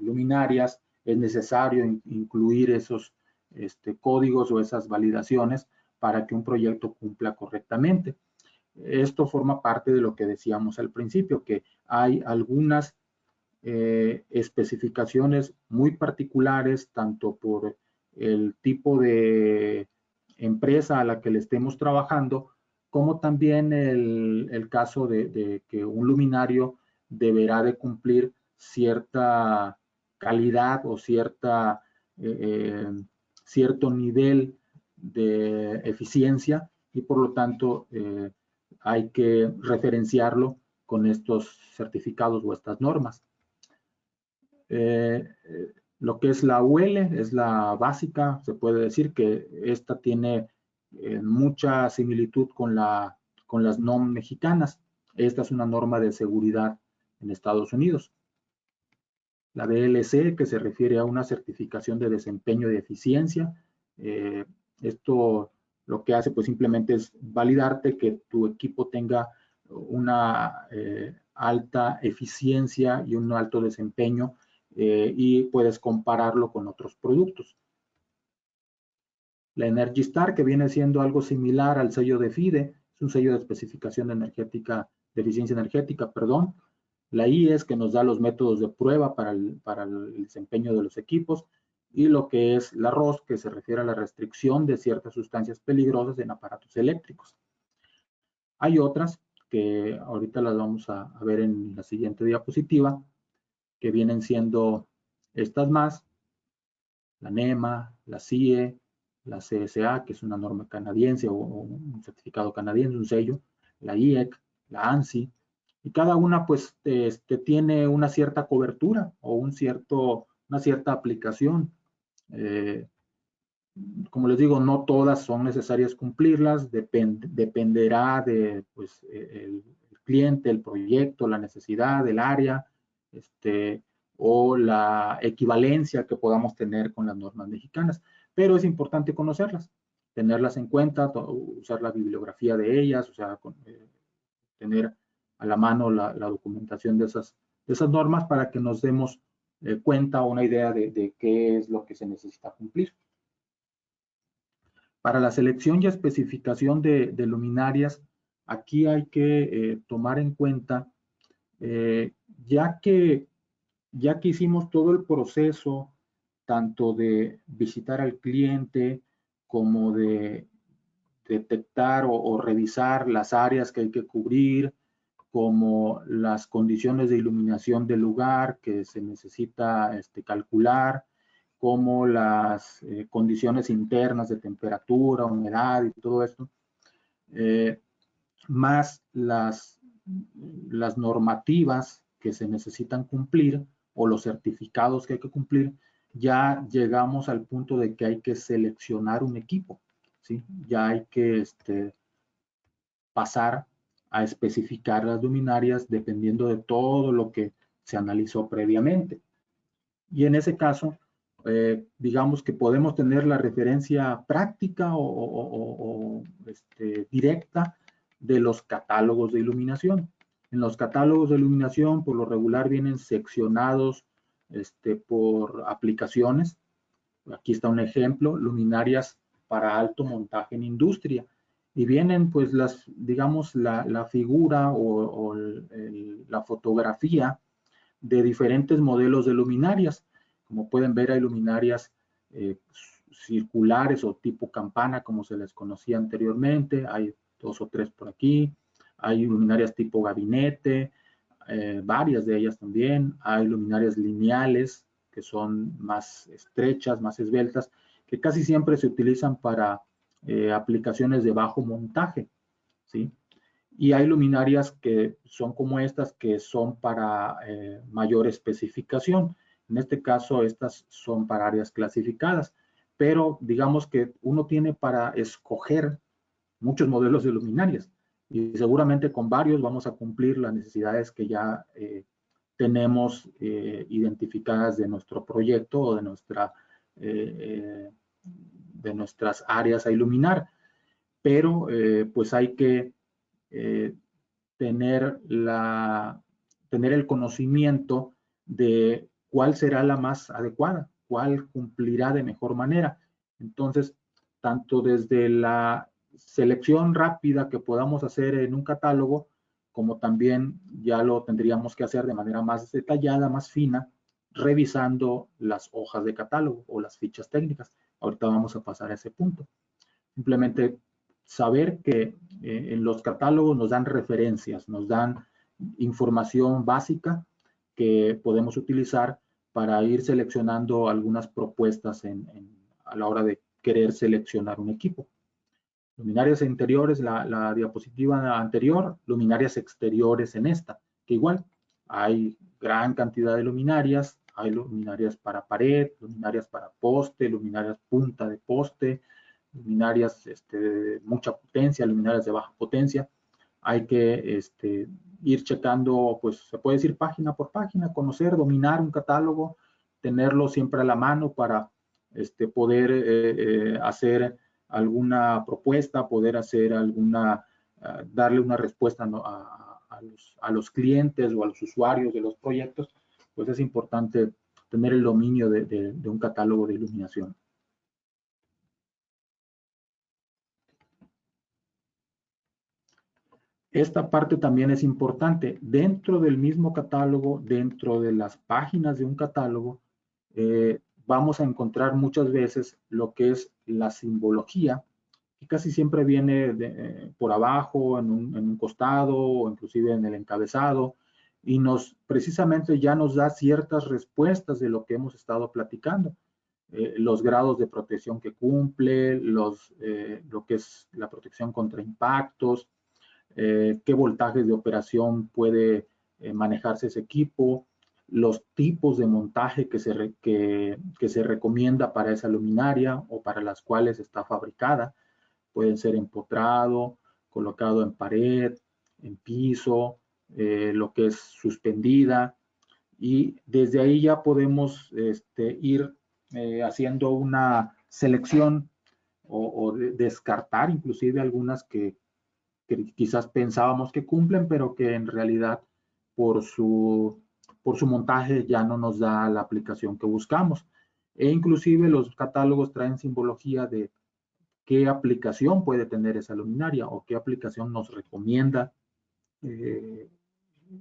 luminarias es necesario incluir esos códigos o esas validaciones para que un proyecto cumpla correctamente. Esto forma parte de lo que decíamos al principio, que hay algunas especificaciones muy particulares, tanto por el tipo de empresa a la que le estemos trabajando, como también el caso de que un luminario deberá de cumplir cierta calidad o cierto nivel de eficiencia, y por lo tanto hay que referenciarlo con estos certificados o estas normas. Lo que es la UL es la básica. Se puede decir que esta tiene mucha similitud con las NOM mexicanas. Esta es una norma de seguridad en Estados Unidos. La DLC, que se refiere a una certificación de desempeño de eficiencia. Esto lo que hace pues simplemente es validarte que tu equipo tenga una alta eficiencia y un alto desempeño, y puedes compararlo con otros productos. La Energy Star, que viene siendo algo similar al sello de FIDE, es un sello de especificación energética, de eficiencia energética, perdón. La IES, que nos da los métodos de prueba para el desempeño de los equipos, y lo que es la ROS, que se refiere a la restricción de ciertas sustancias peligrosas en aparatos eléctricos. Hay otras que ahorita las vamos a ver en la siguiente diapositiva, que vienen siendo estas más: la NEMA, la CIE, la CSA, que es una norma canadiense o un certificado canadiense, un sello, la IEC, la ANSI, y cada una pues tiene una cierta cobertura o una cierta aplicación. Como les digo, no todas son necesarias cumplirlas, dependerá de pues, el cliente, el proyecto, la necesidad del área, o la equivalencia que podamos tener con las normas mexicanas. Pero es importante conocerlas, tenerlas en cuenta, usar la bibliografía de ellas, o sea, tener a la mano la documentación de esas normas, para que nos demos cuenta o una idea de qué es lo que se necesita cumplir. Para la selección y especificación de luminarias, aquí hay que tomar en cuenta, ya que hicimos todo el proceso, tanto de visitar al cliente como de detectar o revisar las áreas que hay que cubrir, como las condiciones de iluminación del lugar que se necesita calcular, como las condiciones internas de temperatura, humedad y todo esto, más las normativas que se necesitan cumplir o los certificados que hay que cumplir, ya llegamos al punto de que hay que seleccionar un equipo, ¿sí? Ya hay que pasar a especificar las luminarias dependiendo de todo lo que se analizó previamente. Y en ese caso, digamos que podemos tener la referencia práctica o directa de los catálogos de iluminación. En los catálogos de iluminación, por lo regular, vienen seccionados por aplicaciones. Aquí está un ejemplo, luminarias para alto montaje en industria. Y vienen, pues, digamos, la figura o la fotografía de diferentes modelos de luminarias. Como pueden ver, hay luminarias circulares o tipo campana, como se les conocía anteriormente. Hay 2 o 3 por aquí. Hay luminarias tipo gabinete, varias de ellas también. Hay luminarias lineales, que son más estrechas, más esbeltas, que casi siempre se utilizan para aplicaciones de bajo montaje, ¿sí? Y hay luminarias que son como estas, que son para mayor especificación. En este caso, estas son para áreas clasificadas, pero digamos que uno tiene para escoger muchos modelos de luminarias y seguramente con varios vamos a cumplir las necesidades que ya tenemos identificadas de nuestro proyecto o de nuestras áreas a iluminar, pero pues hay que eh, tener el conocimiento de cuál será la más adecuada, cuál cumplirá de mejor manera. Entonces, tanto desde la selección rápida que podamos hacer en un catálogo, como también ya lo tendríamos que hacer de manera más detallada, más fina, revisando las hojas de catálogo o las fichas técnicas. Ahorita vamos a pasar a ese punto. Simplemente saber que en los catálogos nos dan referencias, nos dan información básica que podemos utilizar para ir seleccionando algunas propuestas a la hora de querer seleccionar un equipo. Luminarias interiores, la diapositiva anterior, luminarias exteriores en esta, que igual hay gran cantidad de luminarias, hay luminarias para pared, luminarias para poste, luminarias punta de poste, luminarias de mucha potencia, luminarias de baja potencia. Hay que ir checando, pues se puede decir página por página, conocer, dominar un catálogo, tenerlo siempre a la mano para poder hacer alguna propuesta, poder hacer darle una respuesta, ¿no?, a los clientes o a los usuarios de los proyectos. Pues es importante tener el dominio de un catálogo de iluminación. Esta parte también es importante. Dentro del mismo catálogo, dentro de las páginas de un catálogo, vamos a encontrar muchas veces lo que es la simbología, que casi siempre viene por abajo, en un costado o inclusive en el encabezado, y precisamente ya nos da ciertas respuestas de lo que hemos estado platicando. Los grados de protección que cumple, lo que es la protección contra impactos, qué voltajes de operación puede manejarse ese equipo, los tipos de montaje que se recomienda para esa luminaria o para las cuales está fabricada. Pueden ser empotrado, colocado en pared, en piso, lo que es suspendida, y desde ahí ya podemos ir haciendo una selección o descartar inclusive algunas que quizás pensábamos que cumplen, pero que en realidad por por su montaje ya no nos da la aplicación que buscamos. E inclusive los catálogos traen simbología de qué aplicación puede tener esa luminaria o qué aplicación nos recomienda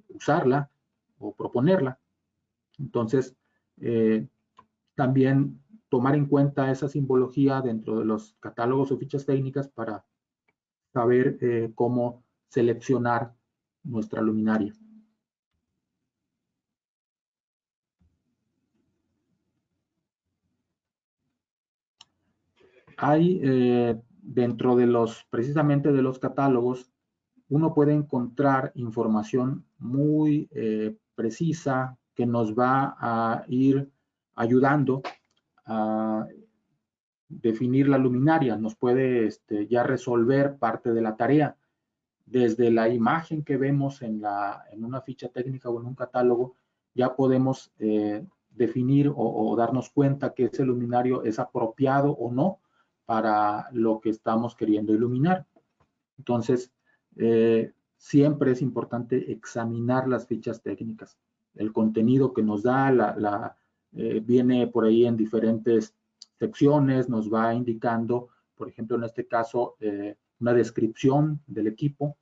usarla o proponerla. Entonces, también tomar en cuenta esa simbología dentro de los catálogos o fichas técnicas para saber cómo seleccionar nuestra luminaria. Hay dentro de precisamente de los catálogos, uno puede encontrar información muy precisa que nos va a ir ayudando a definir la luminaria, nos puede ya resolver parte de la tarea. Desde la imagen que vemos en una ficha técnica o en un catálogo, ya podemos definir o darnos cuenta que ese luminario es apropiado o no para lo que estamos queriendo iluminar. Entonces, siempre es importante examinar las fichas técnicas. El contenido que nos da viene por ahí en diferentes secciones, nos va indicando, por ejemplo, en este caso, una descripción del equipo,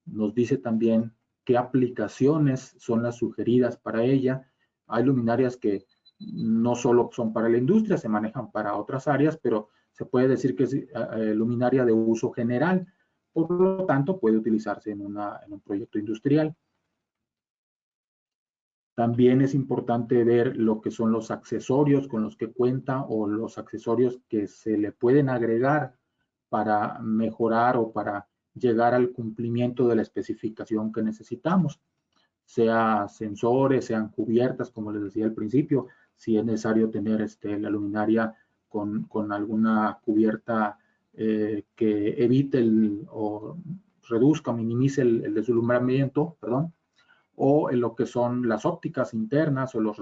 nos dice también qué aplicaciones son las sugeridas para ella. Hay luminarias que no solo son para la industria, se manejan para otras áreas, pero se puede decir que es luminaria de uso general, por lo tanto puede utilizarse en un proyecto industrial. También es importante ver lo que son los accesorios con los que cuenta o los accesorios que se le pueden agregar para mejorar o para llegar al cumplimiento de la especificación que necesitamos, sea sensores, sean cubiertas, como les decía al principio, si es necesario tener la luminaria con alguna cubierta que evite o reduzca o minimice el deslumbramiento, perdón, o en lo que son las ópticas internas o los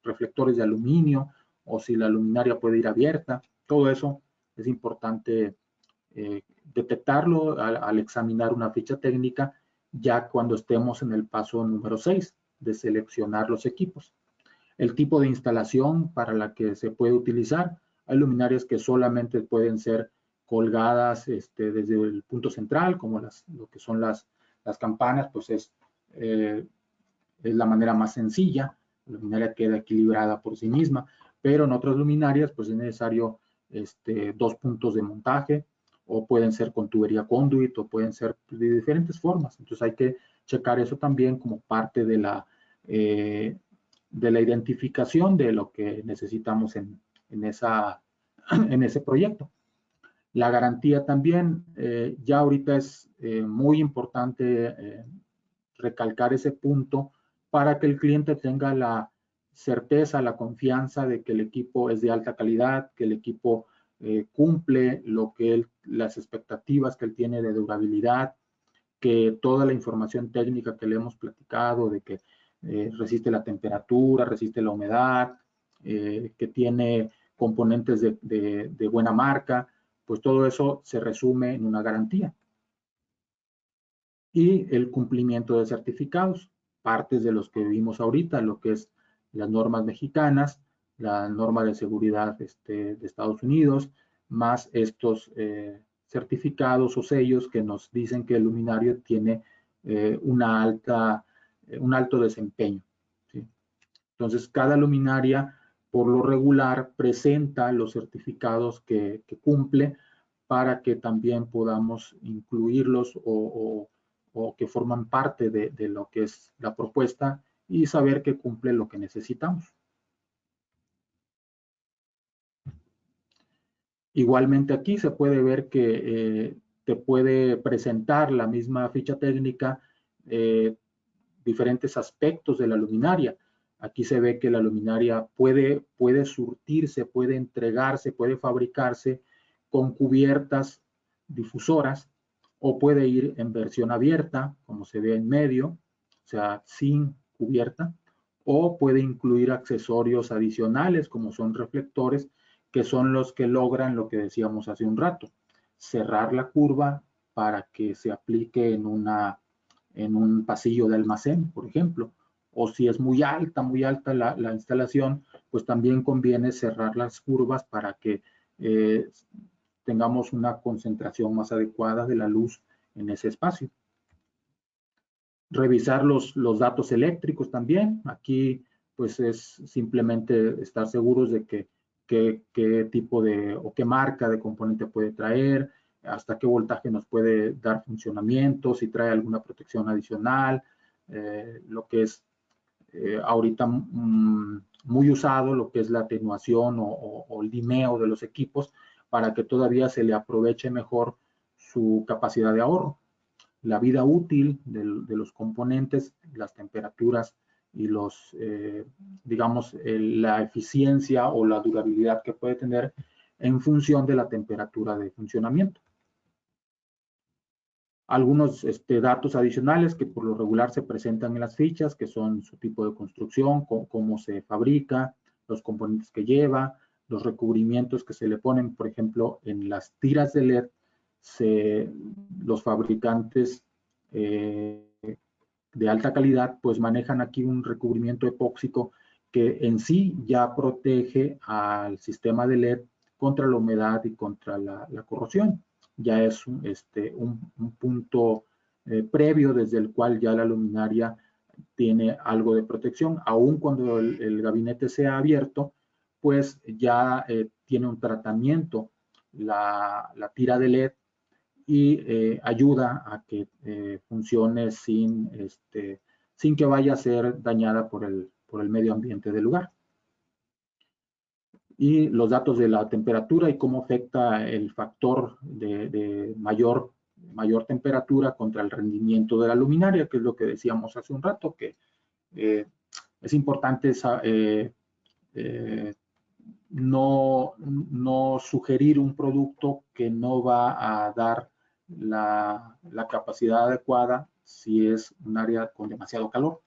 reflectores de aluminio, o si la luminaria puede ir abierta. Todo eso es importante detectarlo al examinar una ficha técnica, ya cuando estemos en el paso número 6 de seleccionar los equipos. El tipo de instalación para la que se puede utilizar. Hay luminarias que solamente pueden ser colgadas desde el punto central, como lo que son las campanas, pues es la manera más sencilla. La luminaria queda equilibrada por sí misma, pero en otras luminarias pues es necesario 2 puntos de montaje, o pueden ser con tubería conduit, o pueden ser de diferentes formas. Entonces hay que checar eso también como parte de la identificación de lo que necesitamos en ese proyecto. La garantía también, ya ahorita es muy importante recalcar ese punto para que el cliente tenga la certeza, la confianza de que el equipo es de alta calidad, que el equipo cumple las expectativas que él tiene de durabilidad, que toda la información técnica que le hemos platicado, de que resiste la temperatura, resiste la humedad, que tiene componentes de buena marca, pues todo eso se resume en una garantía. Y el cumplimiento de certificados, partes de los que vimos ahorita, lo que es las normas mexicanas, la norma de seguridad de Estados Unidos, más estos certificados o sellos que nos dicen que el luminario tiene un alto desempeño, ¿sí? Entonces, cada luminaria, por lo regular, presenta los certificados que cumple para que también podamos incluirlos o que forman parte de lo que es la propuesta y saber que cumple lo que necesitamos. Igualmente aquí se puede ver que te puede presentar la misma ficha técnica diferentes aspectos de la luminaria. Aquí se ve que la luminaria puede surtirse, puede entregarse, puede fabricarse con cubiertas difusoras, o puede ir en versión abierta, como se ve en medio, o sea, sin cubierta, o puede incluir accesorios adicionales, como son reflectores, que son los que logran lo que decíamos hace un rato, cerrar la curva para que se aplique en un pasillo de almacén, por ejemplo, o si es muy alta la instalación, pues también conviene cerrar las curvas para que tengamos una concentración más adecuada de la luz en ese espacio. Revisar los datos eléctricos también. Aquí pues es simplemente estar seguros de qué tipo de o qué marca de componente puede traer, hasta qué voltaje nos puede dar funcionamiento, si trae alguna protección adicional, lo que es ahorita muy usado, lo que es la atenuación o el dimeo de los equipos, para que todavía se le aproveche mejor su capacidad de ahorro. La vida útil de los componentes, las temperaturas y digamos, la eficiencia o la durabilidad que puede tener en función de la temperatura de funcionamiento. Algunos datos adicionales que por lo regular se presentan en las fichas, que son su tipo de construcción, cómo se fabrica, los componentes que lleva, los recubrimientos que se le ponen, por ejemplo, en las tiras de LED, los fabricantes de alta calidad, pues manejan aquí un recubrimiento epóxico que en sí ya protege al sistema de LED contra la humedad y contra la corrosión. Ya es un punto previo desde el cual ya la luminaria tiene algo de protección. Aun cuando el gabinete sea abierto, pues ya tiene un tratamiento la tira de LED y ayuda a que funcione sin que vaya a ser dañada por el medio ambiente del lugar. Y los datos de la temperatura y cómo afecta el factor de mayor temperatura contra el rendimiento de la luminaria, que es lo que decíamos hace un rato, que es importante no sugerir un producto que no va a dar la capacidad adecuada si es un área con demasiado calor.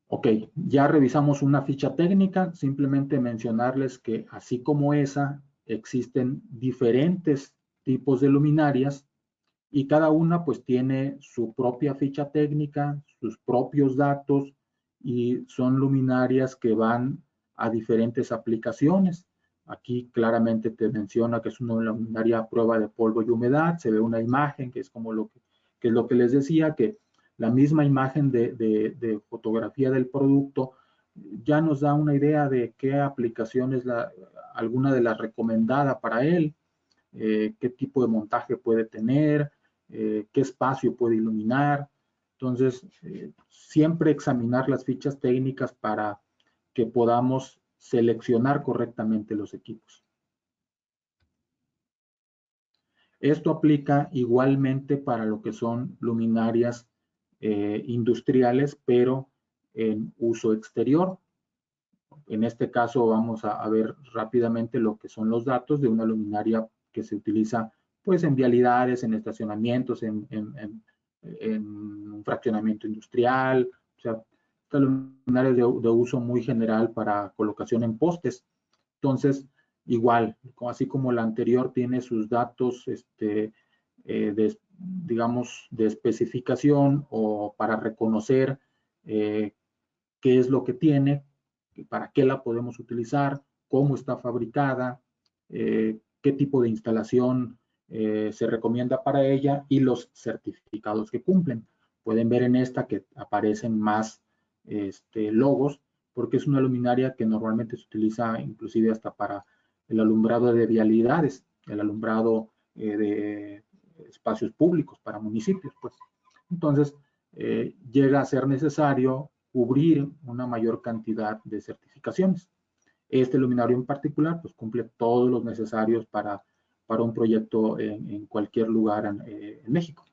Ok, ya revisamos una ficha técnica, simplemente mencionarles que así como esa, existen diferentes tipos de luminarias y cada una pues tiene su propia ficha técnica, sus propios datos y son luminarias que van a diferentes aplicaciones. Aquí claramente te menciona que es una luminaria a prueba de polvo y humedad, se ve una imagen que es como que es lo que les decía, que la misma imagen de fotografía del producto ya nos da una idea de qué aplicación es alguna de las recomendadas para él, qué tipo de montaje puede tener, qué espacio puede iluminar. Entonces, siempre examinar las fichas técnicas para que podamos seleccionar correctamente los equipos. Esto aplica igualmente para lo que son luminarias industriales, pero en uso exterior. En este caso vamos a ver rápidamente lo que son los datos de una luminaria que se utiliza pues en vialidades, en estacionamientos, en un fraccionamiento industrial, o sea, esta luminaria es de uso muy general para colocación en postes. Entonces, igual, así como la anterior tiene sus datos, digamos, de especificación o para reconocer qué es lo que tiene, para qué la podemos utilizar, cómo está fabricada, qué tipo de instalación se recomienda para ella y los certificados que cumplen. Pueden ver en esta que aparecen más logos, porque es una luminaria que normalmente se utiliza inclusive hasta para el alumbrado de vialidades, el alumbrado de espacios públicos para municipios, pues. Entonces, llega a ser necesario cubrir una mayor cantidad de certificaciones. Este luminario en particular, pues cumple todos los necesarios para un proyecto en cualquier lugar en México.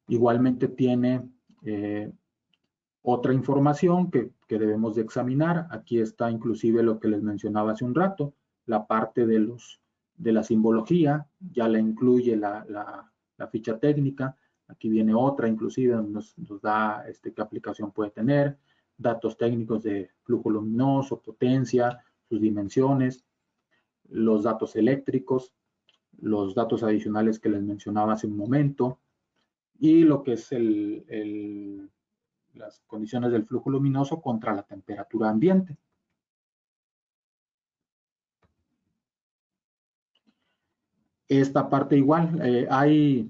Igualmente tiene otra información que debemos de examinar. Aquí está inclusive lo que les mencionaba hace un rato, la parte de la simbología, ya la incluye la ficha técnica. Aquí viene otra inclusive, nos da qué aplicación puede tener, datos técnicos de flujo luminoso, potencia, sus dimensiones. los datos eléctricos, los datos adicionales que les mencionaba hace un momento, y lo que es las condiciones del flujo luminoso contra la temperatura ambiente. Esta parte igual, hay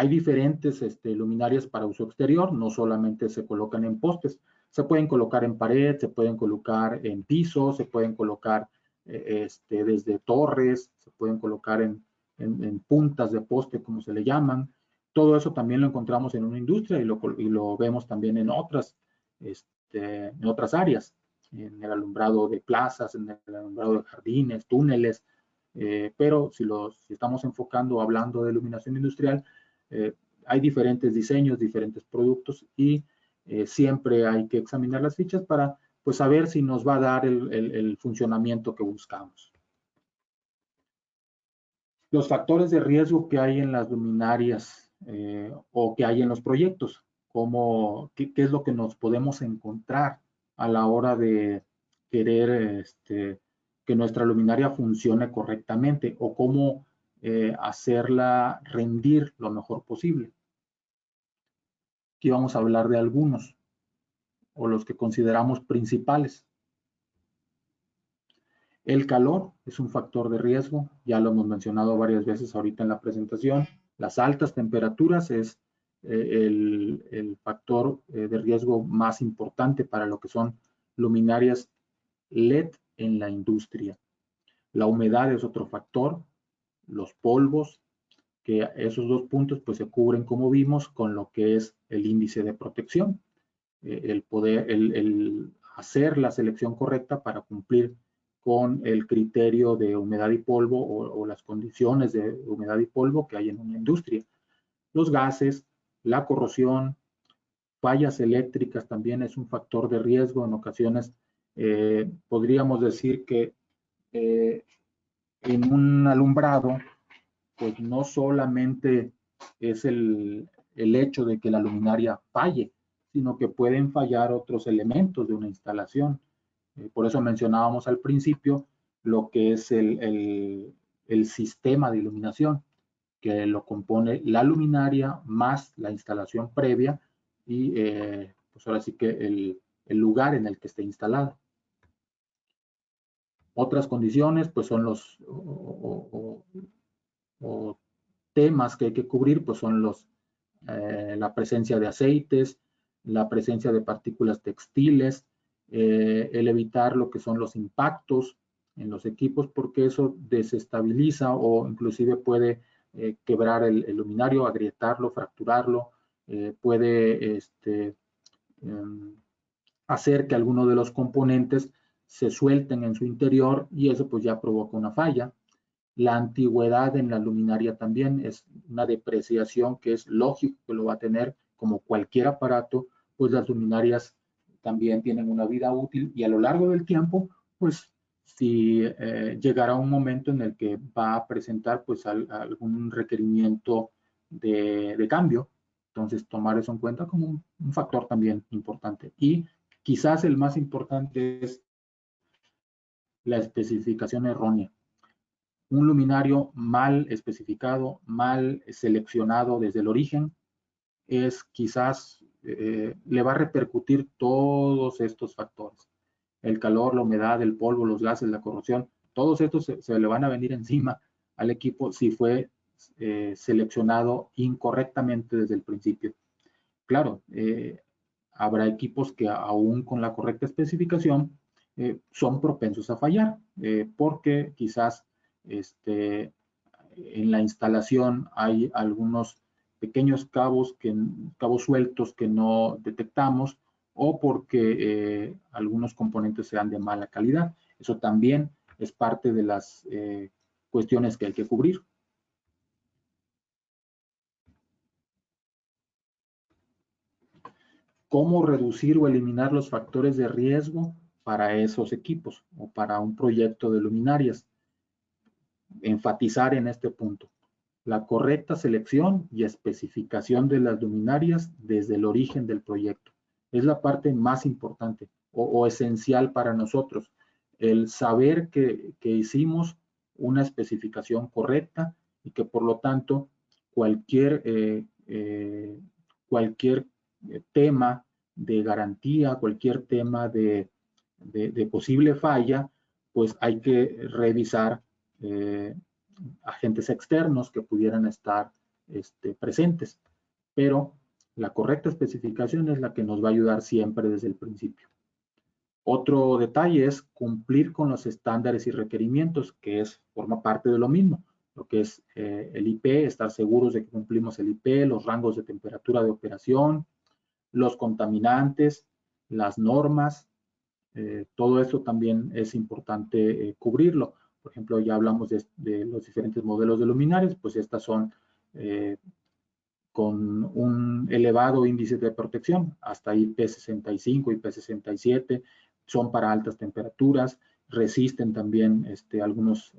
diferentes luminarias para uso exterior, no solamente se colocan en postes, se pueden colocar en pared, se pueden colocar en piso, se pueden colocar desde torres, se pueden colocar en puntas de poste, como se le llaman. Todo eso también lo encontramos en una industria y lo vemos también en otras áreas, en el alumbrado de plazas, en el alumbrado de jardines, túneles, pero si estamos enfocando, hablando de iluminación industrial, hay diferentes diseños, diferentes productos y siempre hay que examinar las fichas para pues, saber si nos va a dar el funcionamiento que buscamos. Los factores de riesgo que hay en las luminarias o que hay en los proyectos, qué es lo que nos podemos encontrar a la hora de querer que nuestra luminaria funcione correctamente o cómo hacerla rendir lo mejor posible. Aquí vamos a hablar de algunos o los que consideramos principales. El calor es un factor de riesgo, ya lo hemos mencionado varias veces ahorita en la presentación. Las altas temperaturas es el factor de riesgo más importante para lo que son luminarias LED en la industria. La humedad es otro factor, los polvos, que esos dos puntos pues se cubren, como vimos, con lo que es el índice de protección, el hacer la selección correcta para cumplir con el criterio de humedad y polvo o las condiciones de humedad y polvo que hay en una industria. Los gases, la corrosión, fallas eléctricas también es un factor de riesgo. En ocasiones podríamos decir que en un alumbrado, pues no solamente es el hecho de que la luminaria falle, sino que pueden fallar otros elementos de una instalación. Por eso mencionábamos al principio lo que es el sistema de iluminación, que lo compone la luminaria más la instalación previa y pues ahora sí que el lugar en el que esté instalada. Otras condiciones pues son los temas que hay que cubrir, pues son la presencia de aceites, la presencia de partículas textiles, el evitar lo que son los impactos en los equipos, porque eso desestabiliza o inclusive puede quebrar el luminario, agrietarlo, fracturarlo, puede hacer que alguno de los componentes se suelten en su interior y eso pues ya provoca una falla. La antigüedad en la luminaria también es una depreciación que es lógico que lo va a tener como cualquier aparato, pues las luminarias también tienen una vida útil y a lo largo del tiempo, pues si llegará un momento en el que va a presentar pues algún requerimiento de cambio, entonces tomar eso en cuenta como un factor también importante. Y quizás el más importante es la especificación errónea. Un luminario mal especificado, mal seleccionado desde el origen, es quizás le va a repercutir todos estos factores. El calor, la humedad, el polvo, los gases, la corrosión, todos estos se le van a venir encima al equipo si fue seleccionado incorrectamente desde el principio. Claro, habrá equipos que aún con la correcta especificación son propensos a fallar, porque quizás en la instalación hay algunos pequeños cabos sueltos que no detectamos o porque algunos componentes sean de mala calidad. Eso también es parte de las cuestiones que hay que cubrir. ¿Cómo reducir o eliminar los factores de riesgo para esos equipos o para un proyecto de luminarias? Enfatizar en este punto la correcta selección y especificación de las luminarias desde el origen del proyecto. Es la parte más importante o esencial para nosotros. El saber que hicimos una especificación correcta y que por lo tanto cualquier tema de garantía, cualquier tema de posible falla, pues hay que revisar agentes externos que pudieran estar presentes. Pero la correcta especificación es la que nos va a ayudar siempre desde el principio. Otro detalle es cumplir con los estándares y requerimientos, que forma parte de lo mismo, lo que es el IP, estar seguros de que cumplimos el IP, los rangos de temperatura de operación, los contaminantes, las normas, todo eso también es importante cubrirlo. Por ejemplo, ya hablamos de los diferentes modelos de luminarias, pues estas son con un elevado índice de protección, hasta IP65, IP67, son para altas temperaturas, resisten también algunos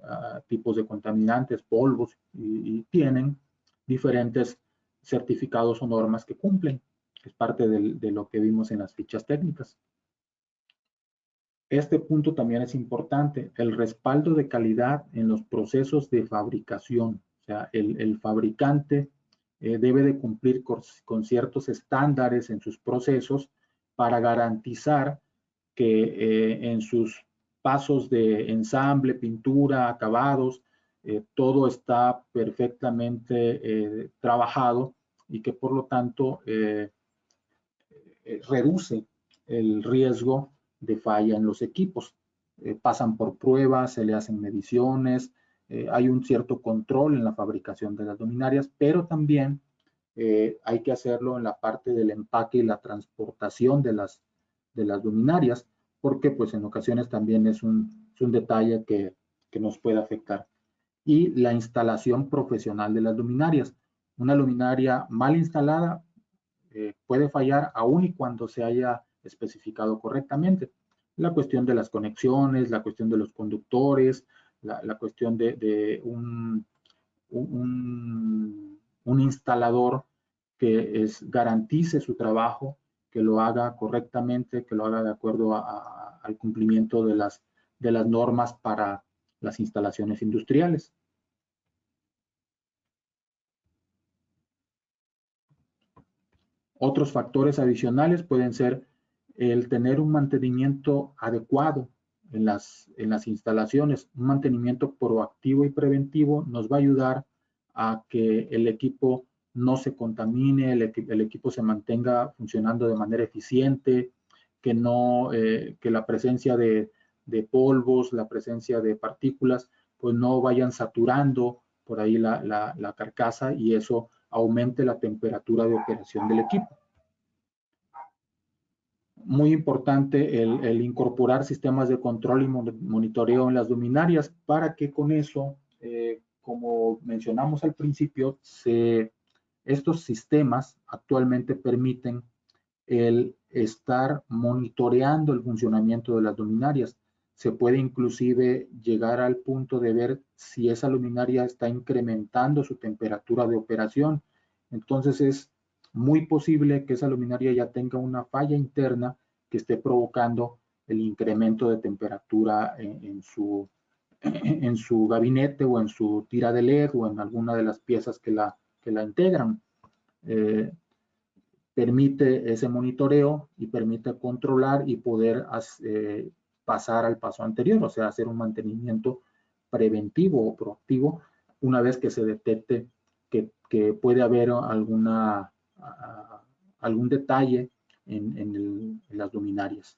tipos de contaminantes, polvos, y tienen diferentes certificados o normas que cumplen. Es parte de lo que vimos en las fichas técnicas. Este punto también es importante, el respaldo de calidad en los procesos de fabricación. O sea, el fabricante debe de cumplir con ciertos estándares en sus procesos para garantizar que en sus pasos de ensamble, pintura, acabados, todo está perfectamente trabajado y que por lo tanto reduce el riesgo de falla en los equipos. Pasan por pruebas, se le hacen mediciones, hay un cierto control en la fabricación de las luminarias, pero también hay que hacerlo en la parte del empaque y la transportación de las luminarias, porque pues en ocasiones también es un detalle que nos puede afectar. Y la instalación profesional de las luminarias. Una luminaria mal instalada puede fallar aún y cuando se haya especificado correctamente. La cuestión de las conexiones, la cuestión de los conductores, la cuestión de un instalador que garantice su trabajo, que lo haga correctamente, que lo haga de acuerdo al cumplimiento de las normas para las instalaciones industriales. Otros factores adicionales pueden ser el tener un mantenimiento adecuado en las instalaciones. Un mantenimiento proactivo y preventivo nos va a ayudar a que el equipo no se contamine, el equipo se mantenga funcionando de manera eficiente, que la presencia de polvos, la presencia de partículas, pues no vayan saturando por ahí la carcasa y eso aumente la temperatura de operación del equipo. Muy importante el incorporar sistemas de control y monitoreo en las luminarias para que con eso, como mencionamos al principio, estos sistemas actualmente permiten el estar monitoreando el funcionamiento de las luminarias. Se puede inclusive llegar al punto de ver si esa luminaria está incrementando su temperatura de operación. Entonces es muy posible que esa luminaria ya tenga una falla interna que esté provocando el incremento de temperatura en su gabinete o en su tira de LED o en alguna de las piezas que la integran. Permite ese monitoreo y permite controlar y poder pasar al paso anterior, o sea, hacer un mantenimiento preventivo o proactivo una vez que se detecte que puede haber algún detalle en las luminarias.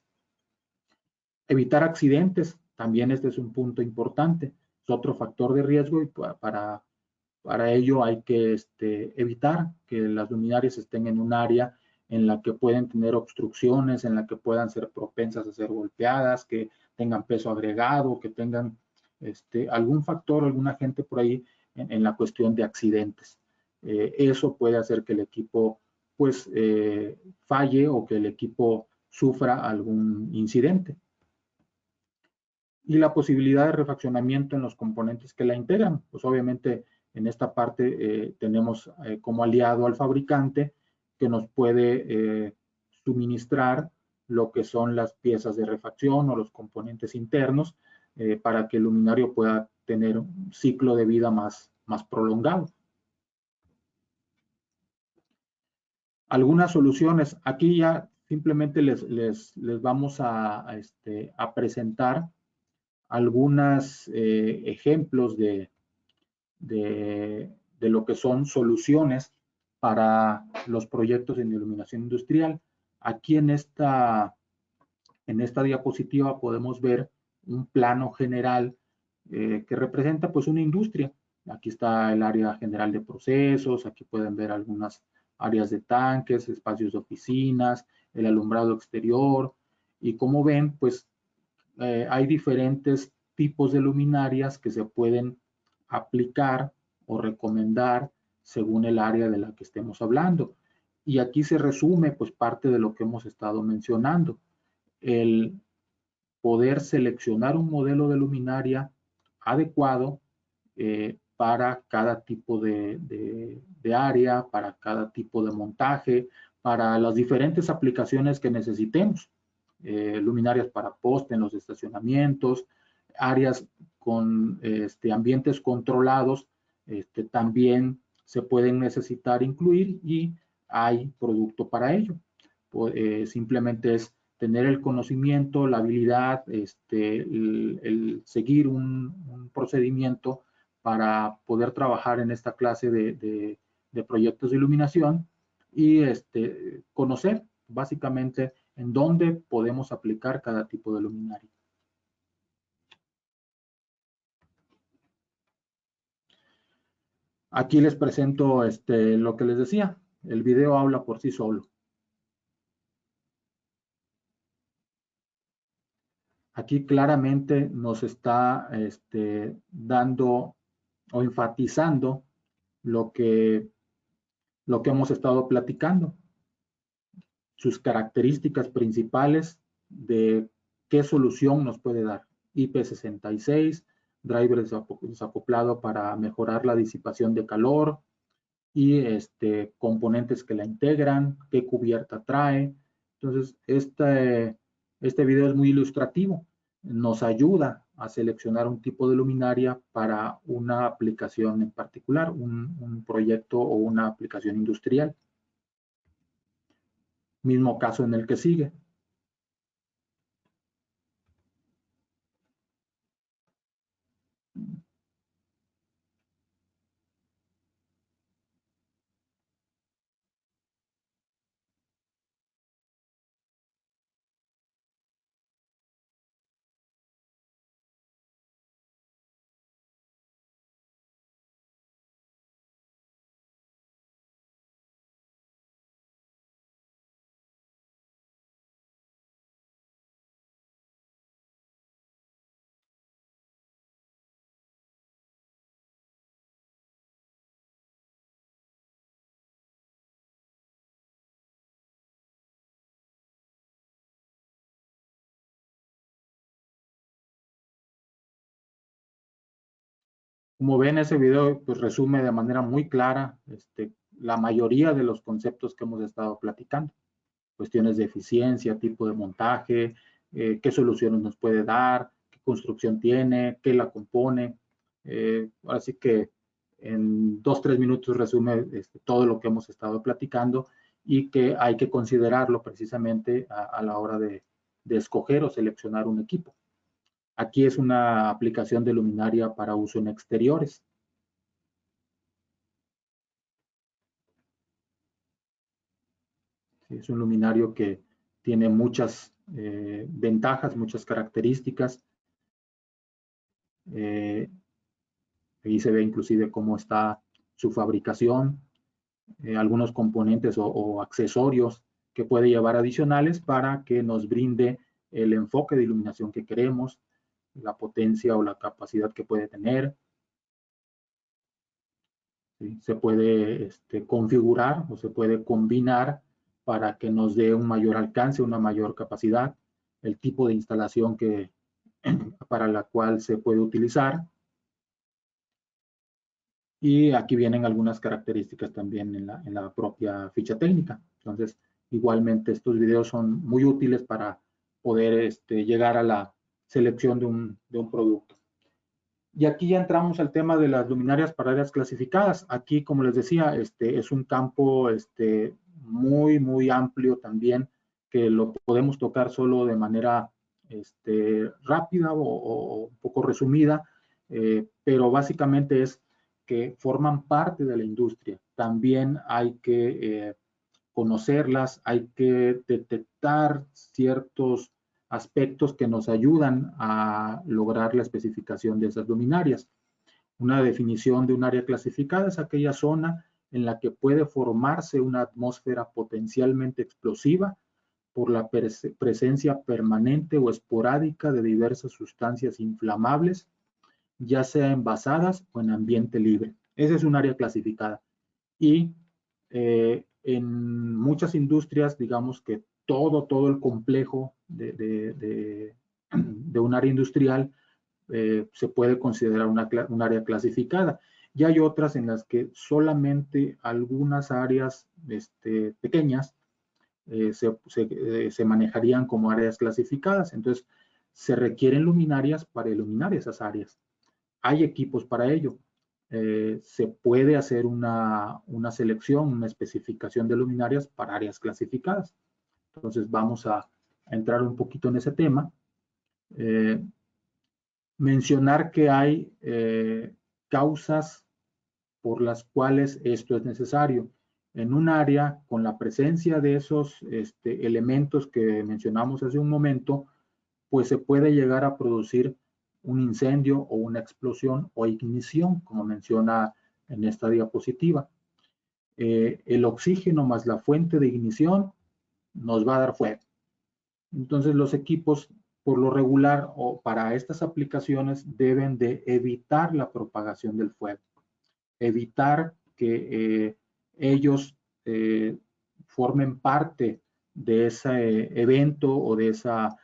Evitar accidentes, también este es un punto importante, es otro factor de riesgo y para ello hay que evitar que las luminarias estén en un área en la que pueden tener obstrucciones, en la que puedan ser propensas a ser golpeadas, que tengan peso agregado, que tengan algún factor, algún agente por ahí en la cuestión de accidentes. Eso puede hacer que el equipo pues falle o que el equipo sufra algún incidente. Y la posibilidad de refaccionamiento en los componentes que la integran, pues obviamente en esta parte tenemos como aliado al fabricante que nos puede suministrar lo que son las piezas de refacción o los componentes internos para que el luminario pueda tener un ciclo de vida más prolongado. Algunas soluciones, aquí ya simplemente les vamos a presentar algunos ejemplos de lo que son soluciones para los proyectos en iluminación industrial. Aquí en esta diapositiva podemos ver un plano general que representa pues una industria. Aquí está el área general de procesos, aquí pueden ver algunas áreas de tanques, espacios de oficinas, el alumbrado exterior, y como ven, pues hay diferentes tipos de luminarias que se pueden aplicar o recomendar según el área de la que estemos hablando. Y aquí se resume pues parte de lo que hemos estado mencionando. El poder seleccionar un modelo de luminaria adecuado para cada tipo de área, para cada tipo de montaje, para las diferentes aplicaciones que necesitemos. Luminarias para poste en los estacionamientos, áreas con ambientes controlados, también se pueden necesitar incluir y hay producto para ello. Simplemente es tener el conocimiento, la habilidad, el seguir un procedimiento para poder trabajar en esta clase de proyectos de iluminación y conocer básicamente en dónde podemos aplicar cada tipo de luminaria. Aquí les presento lo que les decía. El video habla por sí solo. Aquí claramente nos está dando o enfatizando lo que hemos estado platicando. Sus características principales de qué solución nos puede dar. IP66, driver desacoplado para mejorar la disipación de calor y componentes que la integran, qué cubierta trae. Entonces, este video es muy ilustrativo. Nos ayuda a seleccionar un tipo de luminaria para una aplicación en particular, un proyecto o una aplicación industrial. Mismo caso en el que sigue. Como ven, ese video pues, resume de manera muy clara la mayoría de los conceptos que hemos estado platicando. Cuestiones de eficiencia, tipo de montaje, qué soluciones nos puede dar, qué construcción tiene, qué la compone. Así que en 2-3 minutos resume todo lo que hemos estado platicando y que hay que considerarlo precisamente a la hora de escoger o seleccionar un equipo. Aquí es una aplicación de luminaria para uso en exteriores. Es un luminario que tiene muchas ventajas, muchas características. Ahí se ve inclusive cómo está su fabricación, algunos componentes o accesorios que puede llevar adicionales para que nos brinde el enfoque de iluminación que queremos, la potencia o la capacidad que puede tener. ¿Sí? Se puede configurar o se puede combinar para que nos dé un mayor alcance, una mayor capacidad, el tipo de instalación para la cual se puede utilizar. Y aquí vienen algunas características también en la propia ficha técnica. Entonces, igualmente estos videos son muy útiles para poder llegar a la selección de un producto. Y aquí ya entramos al tema de las luminarias para áreas clasificadas. Aquí, como les decía, es un campo muy amplio también, que lo podemos tocar solo de manera rápida o un poco resumida, pero básicamente es que forman parte de la industria. También hay que conocerlas, hay que detectar ciertos aspectos que nos ayudan a lograr la especificación de esas luminarias. Una definición de un área clasificada es aquella zona en la que puede formarse una atmósfera potencialmente explosiva por la presencia permanente o esporádica de diversas sustancias inflamables, ya sea envasadas o en ambiente libre. Esa es un área clasificada. Y en muchas industrias, digamos que todo el complejo de un área industrial se puede considerar un área clasificada. Y hay otras en las que solamente algunas áreas pequeñas se manejarían como áreas clasificadas. Entonces, se requieren luminarias para iluminar esas áreas. Hay equipos para ello. Se puede hacer una selección, una especificación de luminarias para áreas clasificadas. Entonces vamos a entrar un poquito en ese tema. Mencionar que hay causas por las cuales esto es necesario. En un área, con la presencia de esos elementos que mencionamos hace un momento, pues se puede llegar a producir un incendio o una explosión o ignición, como menciona en esta diapositiva. El oxígeno más la fuente de ignición nos va a dar fuego. Entonces los equipos, por lo regular o para estas aplicaciones, deben de evitar la propagación del fuego, evitar que ellos formen parte de ese evento o de esa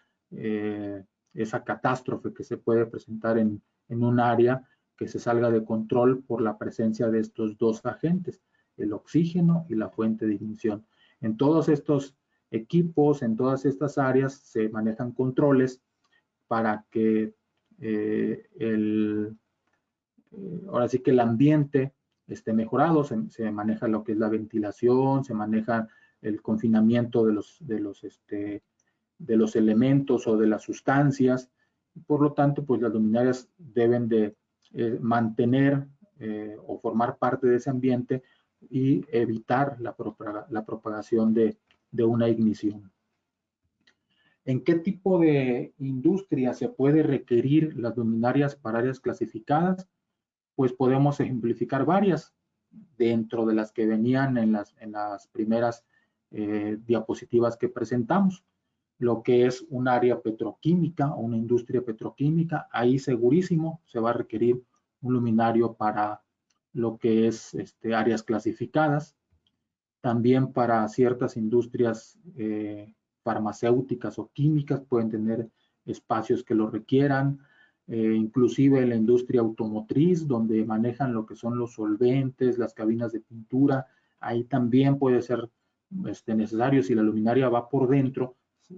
catástrofe que se puede presentar en un área que se salga de control por la presencia de estos dos agentes, el oxígeno y la fuente de ignición. En todos estos equipos, en todas estas áreas, se manejan controles para que ahora sí que el ambiente esté mejorado, se maneja lo que es la ventilación, se maneja el confinamiento de los elementos o de las sustancias. Por lo tanto, pues las luminarias deben de mantener o formar parte de ese ambiente y evitar la propagación de una ignición. ¿En qué tipo de industria se puede requerir las luminarias para áreas clasificadas? Pues podemos ejemplificar varias dentro de las que venían en las primeras diapositivas que presentamos. Lo que es un área petroquímica o una industria petroquímica, ahí segurísimo se va a requerir un luminario para lo que es áreas clasificadas. También para ciertas industrias farmacéuticas o químicas pueden tener espacios que lo requieran. Inclusive la industria automotriz, donde manejan lo que son los solventes, las cabinas de pintura, ahí también puede ser necesario. Si la luminaria va por dentro,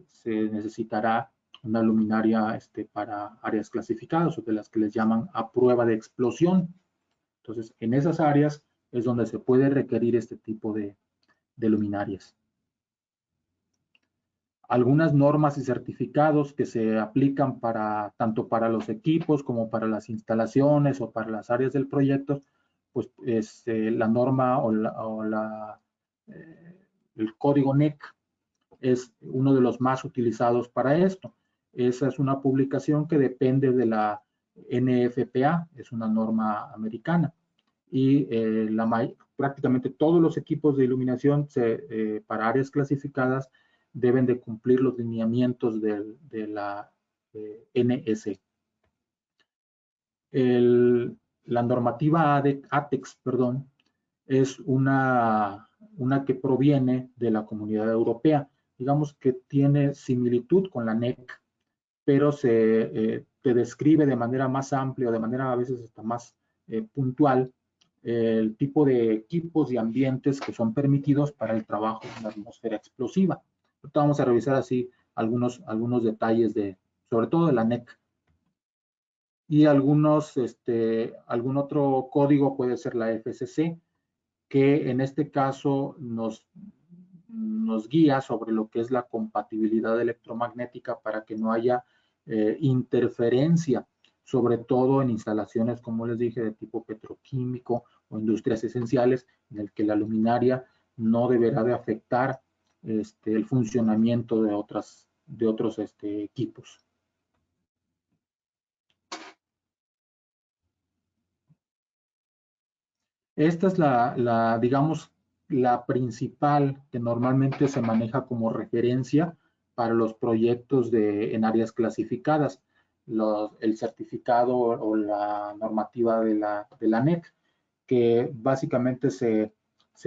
se necesitará una luminaria para áreas clasificadas o de las que les llaman a prueba de explosión. Entonces, en esas áreas es donde se puede requerir este tipo de luminarias. Algunas normas y certificados que se aplican tanto para los equipos como para las instalaciones o para las áreas del proyecto, pues la norma el código NEC es uno de los más utilizados para esto. Esa es una publicación que depende de la NFPA, es una norma americana. Y prácticamente todos los equipos de iluminación para áreas clasificadas deben de cumplir los lineamientos de la NS. La normativa ATEX, perdón, es una que proviene de la Comunidad Europea. Digamos que tiene similitud con la NEC, pero te describe de manera más amplia, de manera a veces hasta más puntual, el tipo de equipos y ambientes que son permitidos para el trabajo en la atmósfera explosiva. Ahorita vamos a revisar así algunos detalles sobre todo de la NEC. y algún otro código puede ser la FCC, que en este caso nos guía sobre lo que es la compatibilidad electromagnética para que no haya interferencia, sobre todo en instalaciones, como les dije, de tipo petroquímico o industrias esenciales, en el que la luminaria no deberá de afectar el funcionamiento de otros equipos. Esta es digamos, la principal que normalmente se maneja como referencia para los proyectos en áreas clasificadas, el certificado o la normativa de la NEC, que básicamente se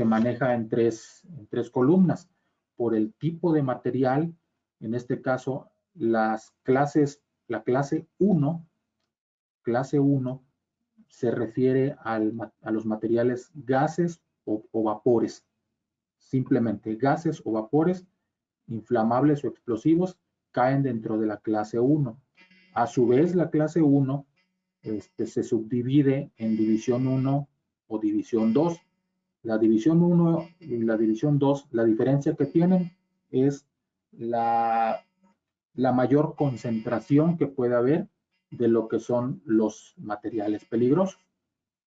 maneja en tres columnas. Por el tipo de material, en este caso, la clase 1 se refiere a los materiales gases o vapores. Simplemente gases o vapores inflamables o explosivos caen dentro de la clase 1. A su vez, la clase 1 se subdivide en división 1 o división 2. La división 1 y la división 2, la diferencia que tienen es la mayor concentración que puede haber de lo que son los materiales peligrosos.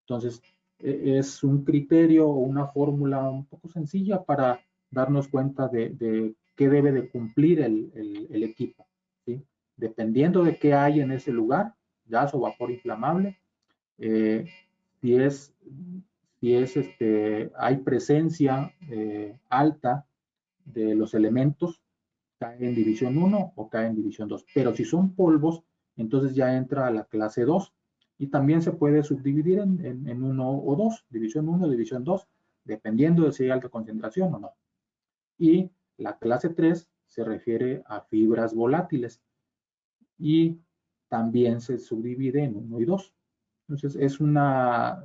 Entonces, es un criterio o una fórmula un poco sencilla para darnos cuenta de qué debe de cumplir el equipo, ¿sí? Dependiendo de qué hay en ese lugar, gas o vapor inflamable, eh, si es, hay presencia alta de los elementos, cae en división 1 o cae en división 2. Pero si son polvos, entonces ya entra a la clase 2. Y también se puede subdividir en 1 o 2, división 1, división 2, dependiendo de si hay alta concentración o no. Y la clase 3 se refiere a fibras volátiles y también se subdivide en 1 y 2. Entonces es una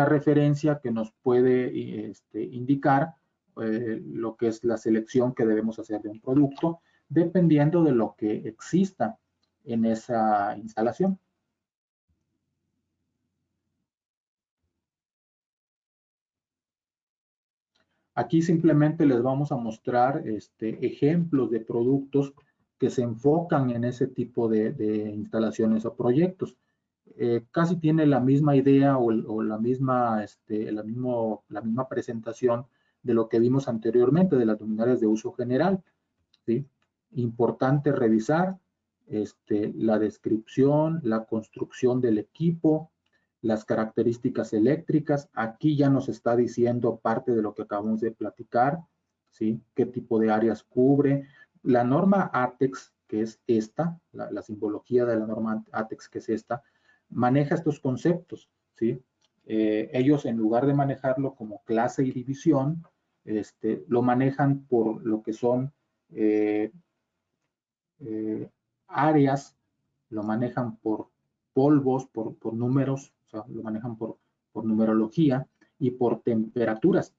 referencia que nos puede indicar lo que es la selección que debemos hacer de un producto, dependiendo de lo que exista en esa instalación. Aquí simplemente les vamos a mostrar ejemplos de productos que se enfocan en ese tipo de instalaciones o proyectos. Casi tiene la misma idea o la misma presentación de lo que vimos anteriormente de las luminarias de uso general, ¿sí? Importante revisar la descripción, la construcción del equipo, las características eléctricas. Aquí ya nos está diciendo parte de lo que acabamos de platicar, ¿sí? Qué tipo de áreas cubre. La norma ATEX, que es esta, la simbología de la norma ATEX, que es esta, maneja estos conceptos, ¿sí? Ellos, en lugar de manejarlo como clase y división, lo manejan por lo que son áreas, lo manejan por polvos, por números, o sea, lo manejan por numerología y por temperaturas.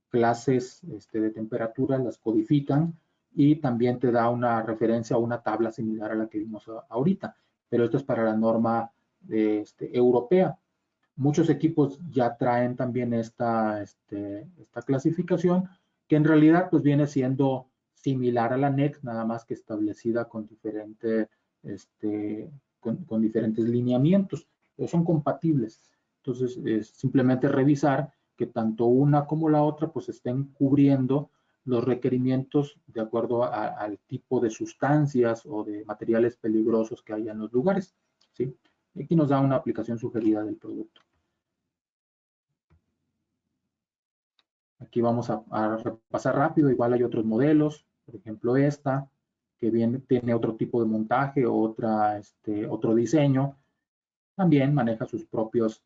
Clases de temperatura las codifican y también te da una referencia a una tabla similar a la que vimos ahorita, pero esto es para la norma europea. Muchos equipos ya traen también esta clasificación, que en realidad pues viene siendo similar a la NEC, nada más que establecida con, con diferentes lineamientos, pero son compatibles. Entonces, es simplemente revisar que tanto una como la otra pues estén cubriendo los requerimientos de acuerdo al tipo de sustancias o de materiales peligrosos que hay en los lugares, ¿sí? Aquí nos da una aplicación sugerida del producto. Aquí vamos a repasar rápido, igual hay otros modelos, por ejemplo esta, que tiene otro tipo de montaje, otro diseño, también maneja sus propias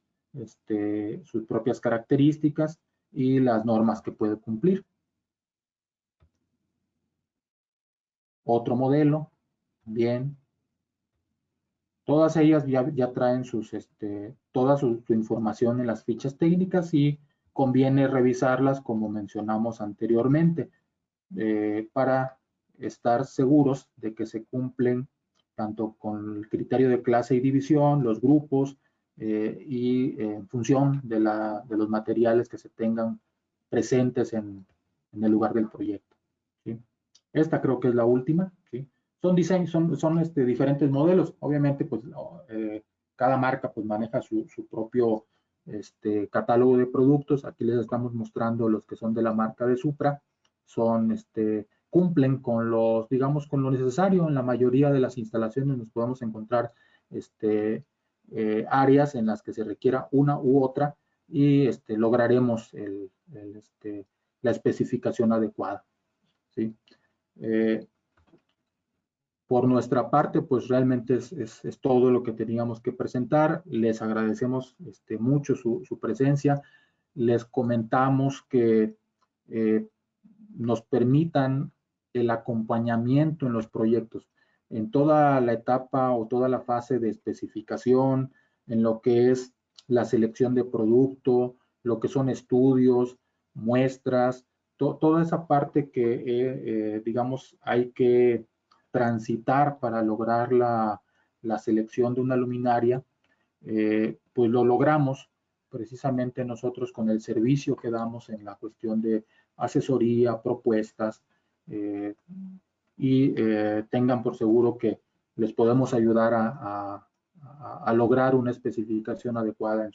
características y las normas que puede cumplir. Otro modelo, bien. Todas ellas ya traen toda su información en las fichas técnicas y conviene revisarlas como mencionamos anteriormente para estar seguros de que se cumplen tanto con el criterio de clase y división, los grupos, y en función de los materiales que se tengan presentes en el lugar del proyecto, ¿sí? Esta creo que es la última, ¿sí? Son diseños, son diferentes modelos. Obviamente, pues cada marca pues maneja su propio catálogo de productos. Aquí les estamos mostrando los que son de la marca de Supra. Son, cumplen con los, digamos, con lo necesario. En la mayoría de las instalaciones nos podemos encontrar áreas en las que se requiera una u otra y lograremos la especificación adecuada, ¿sí? Por nuestra parte, pues realmente es todo lo que teníamos que presentar. Les agradecemos mucho su presencia. Les comentamos que nos permitan el acompañamiento en los proyectos, en toda la etapa o toda la fase de especificación, en lo que es la selección de producto, lo que son estudios, muestras, toda esa parte que, digamos, hay que transitar para lograr la selección de una luminaria, pues lo logramos precisamente nosotros con el servicio que damos en la cuestión de asesoría, propuestas, y tengan por seguro que les podemos ayudar a lograr una especificación adecuada en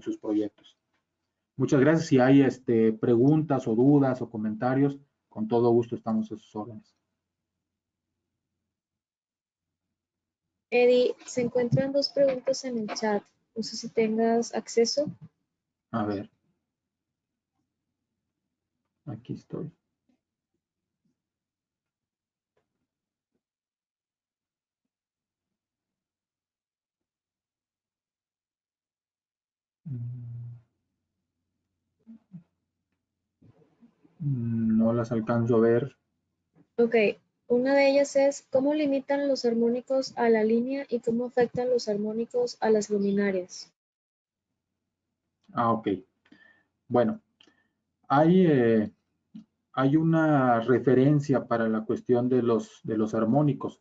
sus proyectos. Muchas gracias. Si hay preguntas o dudas o comentarios, con todo gusto estamos a sus órdenes. Eddie, se encuentran dos preguntas en el chat. No sé si tengas acceso. A ver. Aquí estoy. No las alcanzo a ver. Ok, una de ellas es, ¿cómo limitan los armónicos a la línea y cómo afectan los armónicos a las luminarias? Ah, ok. Bueno, hay una referencia para la cuestión de los armónicos.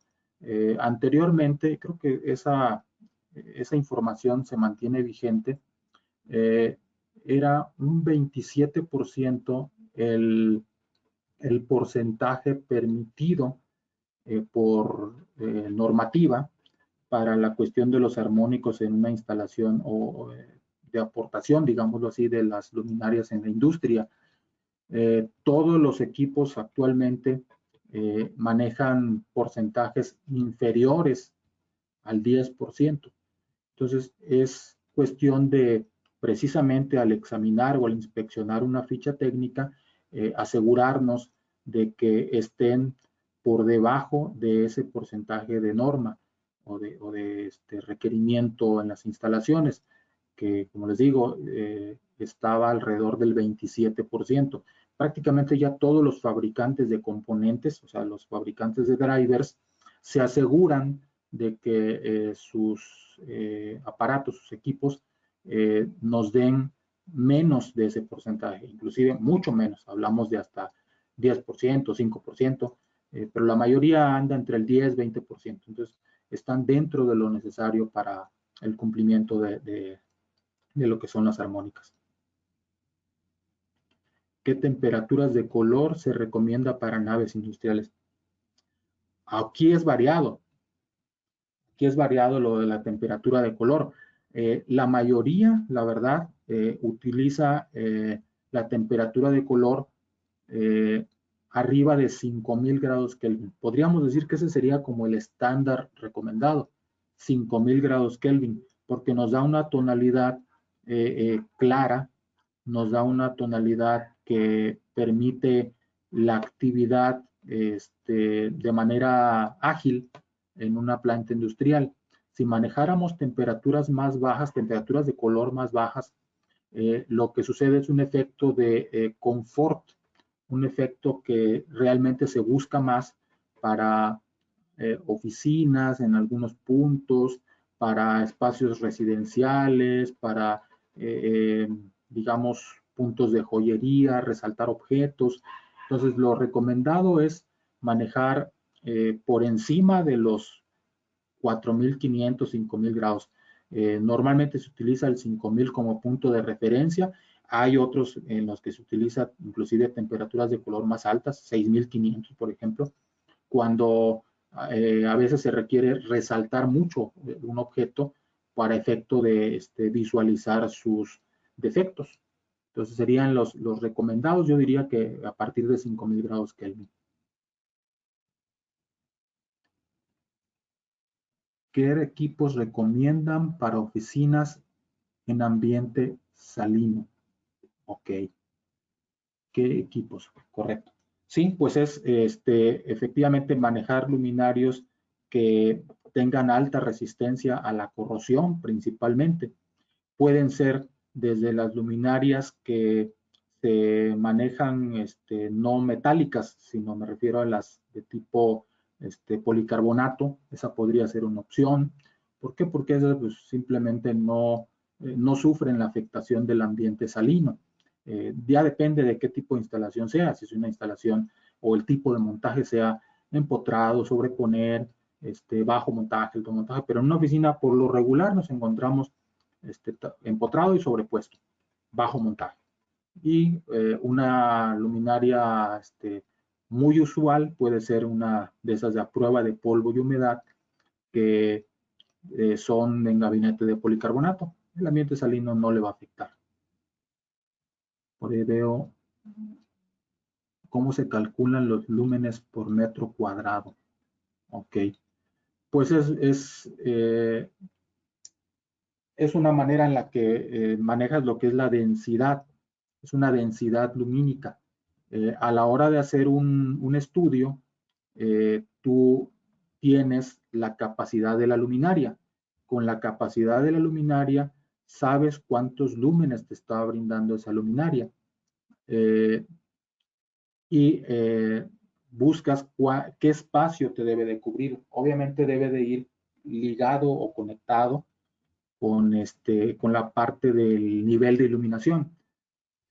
Anteriormente, creo que esa información se mantiene vigente. Era un 27% el porcentaje permitido por normativa para la cuestión de los armónicos en una instalación o de aportación, digámoslo así, de las luminarias en la industria. Todos los equipos actualmente manejan porcentajes inferiores al 10%. Entonces, es cuestión de, precisamente al examinar o al inspeccionar una ficha técnica, asegurarnos de que estén por debajo de ese porcentaje de norma o de requerimiento en las instalaciones, que, como les digo, estaba alrededor del 27%. Prácticamente ya todos los fabricantes de componentes, o sea, los fabricantes de drivers, se aseguran de que sus aparatos, sus equipos, nos den menos de ese porcentaje, inclusive mucho menos, hablamos de hasta 10%, 5%, pero la mayoría anda entre el 10, 20%, entonces están dentro de lo necesario para el cumplimiento de lo que son las armónicas. ¿Qué temperaturas de color se recomienda para naves industriales? Aquí es variado. Aquí es variado lo de la temperatura de color. La mayoría, la verdad, utiliza la temperatura de color arriba de 5000 grados Kelvin. Podríamos decir que ese sería como el estándar recomendado, 5000 grados Kelvin, porque nos da una tonalidad clara, nos da una tonalidad que permite la actividad de manera ágil en una planta industrial. Si manejáramos temperaturas más bajas, temperaturas de color más bajas, lo que sucede es un efecto de confort, un efecto que realmente se busca más para oficinas en algunos puntos, para espacios residenciales, para, digamos, puntos de joyería, resaltar objetos. Entonces, lo recomendado es manejar por encima de los 4.500, 5.000 grados. Normalmente se utiliza el 5.000 como punto de referencia. Hay otros en los que se utiliza inclusive temperaturas de color más altas, 6.500 por ejemplo, cuando a veces se requiere resaltar mucho un objeto para efecto de visualizar sus defectos. Entonces serían los recomendados, yo diría que a partir de 5.000 grados Kelvin. ¿Qué equipos recomiendan para oficinas en ambiente salino? Ok. ¿Qué equipos? Correcto. Sí, pues es efectivamente manejar luminarios que tengan alta resistencia a la corrosión principalmente. Pueden ser desde las luminarias que se manejan no metálicas, sino me refiero a las de tipo policarbonato. Esa podría ser una opción. ¿Por qué? Porque esas pues, simplemente no sufren la afectación del ambiente salino. Ya depende de qué tipo de instalación sea, si es una instalación o el tipo de montaje sea empotrado, sobreponer, bajo montaje, alto montaje, pero en una oficina por lo regular nos encontramos empotrado y sobrepuesto, bajo montaje. Y una luminaria muy usual puede ser una de esas de a prueba de polvo y humedad que son en gabinete de policarbonato. El ambiente salino no le va a afectar. Por ahí veo cómo se calculan los lúmenes por metro cuadrado. Ok. Pues es una manera en la que manejas lo que es la densidad. Es una densidad lumínica. A la hora de hacer un estudio, tú tienes la capacidad de la luminaria. Con la capacidad de la luminaria, sabes cuántos lúmenes te está brindando esa luminaria. Y buscas qué espacio te debe de cubrir. Obviamente debe de ir ligado o conectado con la parte del nivel de iluminación.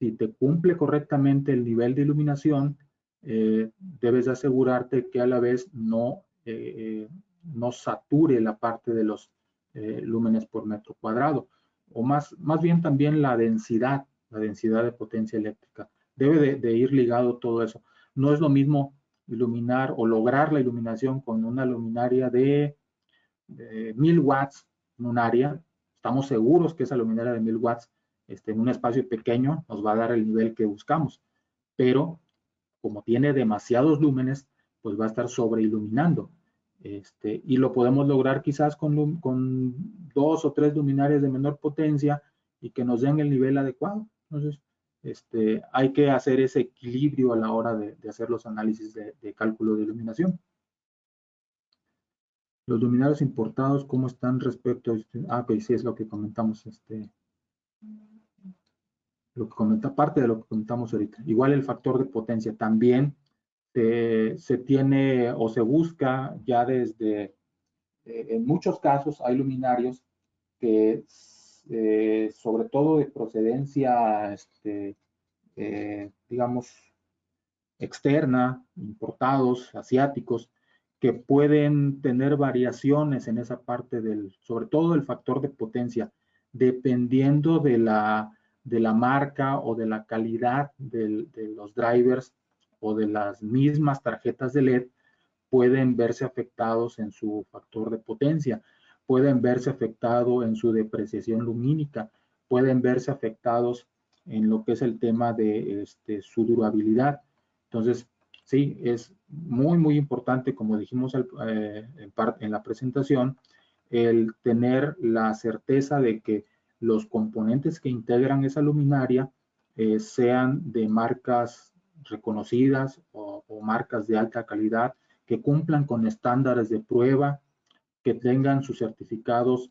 Si te cumple correctamente el nivel de iluminación, debes de asegurarte que a la vez no sature la parte de los lúmenes por metro cuadrado, o más bien también la densidad de potencia eléctrica. Debe de ir ligado todo eso. No es lo mismo iluminar o lograr la iluminación con una luminaria de 1000 watts en un área. Estamos seguros que esa luminaria de 1000 watts en un espacio pequeño nos va a dar el nivel que buscamos, pero como tiene demasiados lúmenes, pues va a estar sobreiluminando. Y lo podemos lograr quizás con 2 o 3 luminarias de menor potencia y que nos den el nivel adecuado. Entonces, hay que hacer ese equilibrio a la hora de hacer los análisis de cálculo de iluminación. Los luminarios importados, ¿cómo están respecto a ok, sí, es lo que comentamos, lo que comenta, parte de lo que comentamos ahorita. Igual el factor de potencia también se tiene o se busca ya desde, en muchos casos hay luminarios que, sobre todo de procedencia, digamos, externa, importados, asiáticos, que pueden tener variaciones en esa parte sobre todo del factor de potencia, dependiendo de la marca o de la calidad de los drivers o de las mismas tarjetas de LED, pueden verse afectados en su factor de potencia, pueden verse afectados en su depreciación lumínica, pueden verse afectados en lo que es el tema de su durabilidad. Entonces, sí, es muy, muy importante, como dijimos en la presentación, el tener la certeza de que los componentes que integran esa luminaria sean de marcas reconocidas o marcas de alta calidad, que cumplan con estándares de prueba, que tengan sus certificados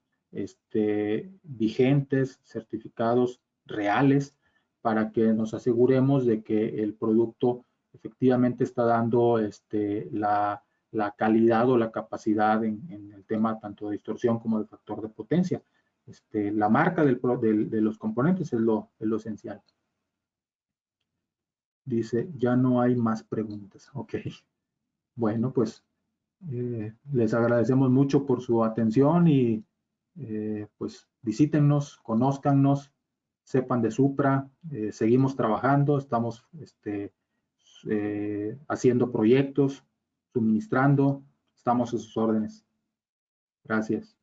vigentes, certificados reales, para que nos aseguremos de que el producto efectivamente está dando la calidad o la capacidad en el tema tanto de distorsión como de factor de potencia. La marca de los componentes es lo esencial. Dice, ya no hay más preguntas. Ok. Bueno, pues Les agradecemos mucho por su atención y pues visítennos, conózcannos, sepan de Supra, seguimos trabajando, estamos haciendo proyectos, suministrando, estamos a sus órdenes. Gracias.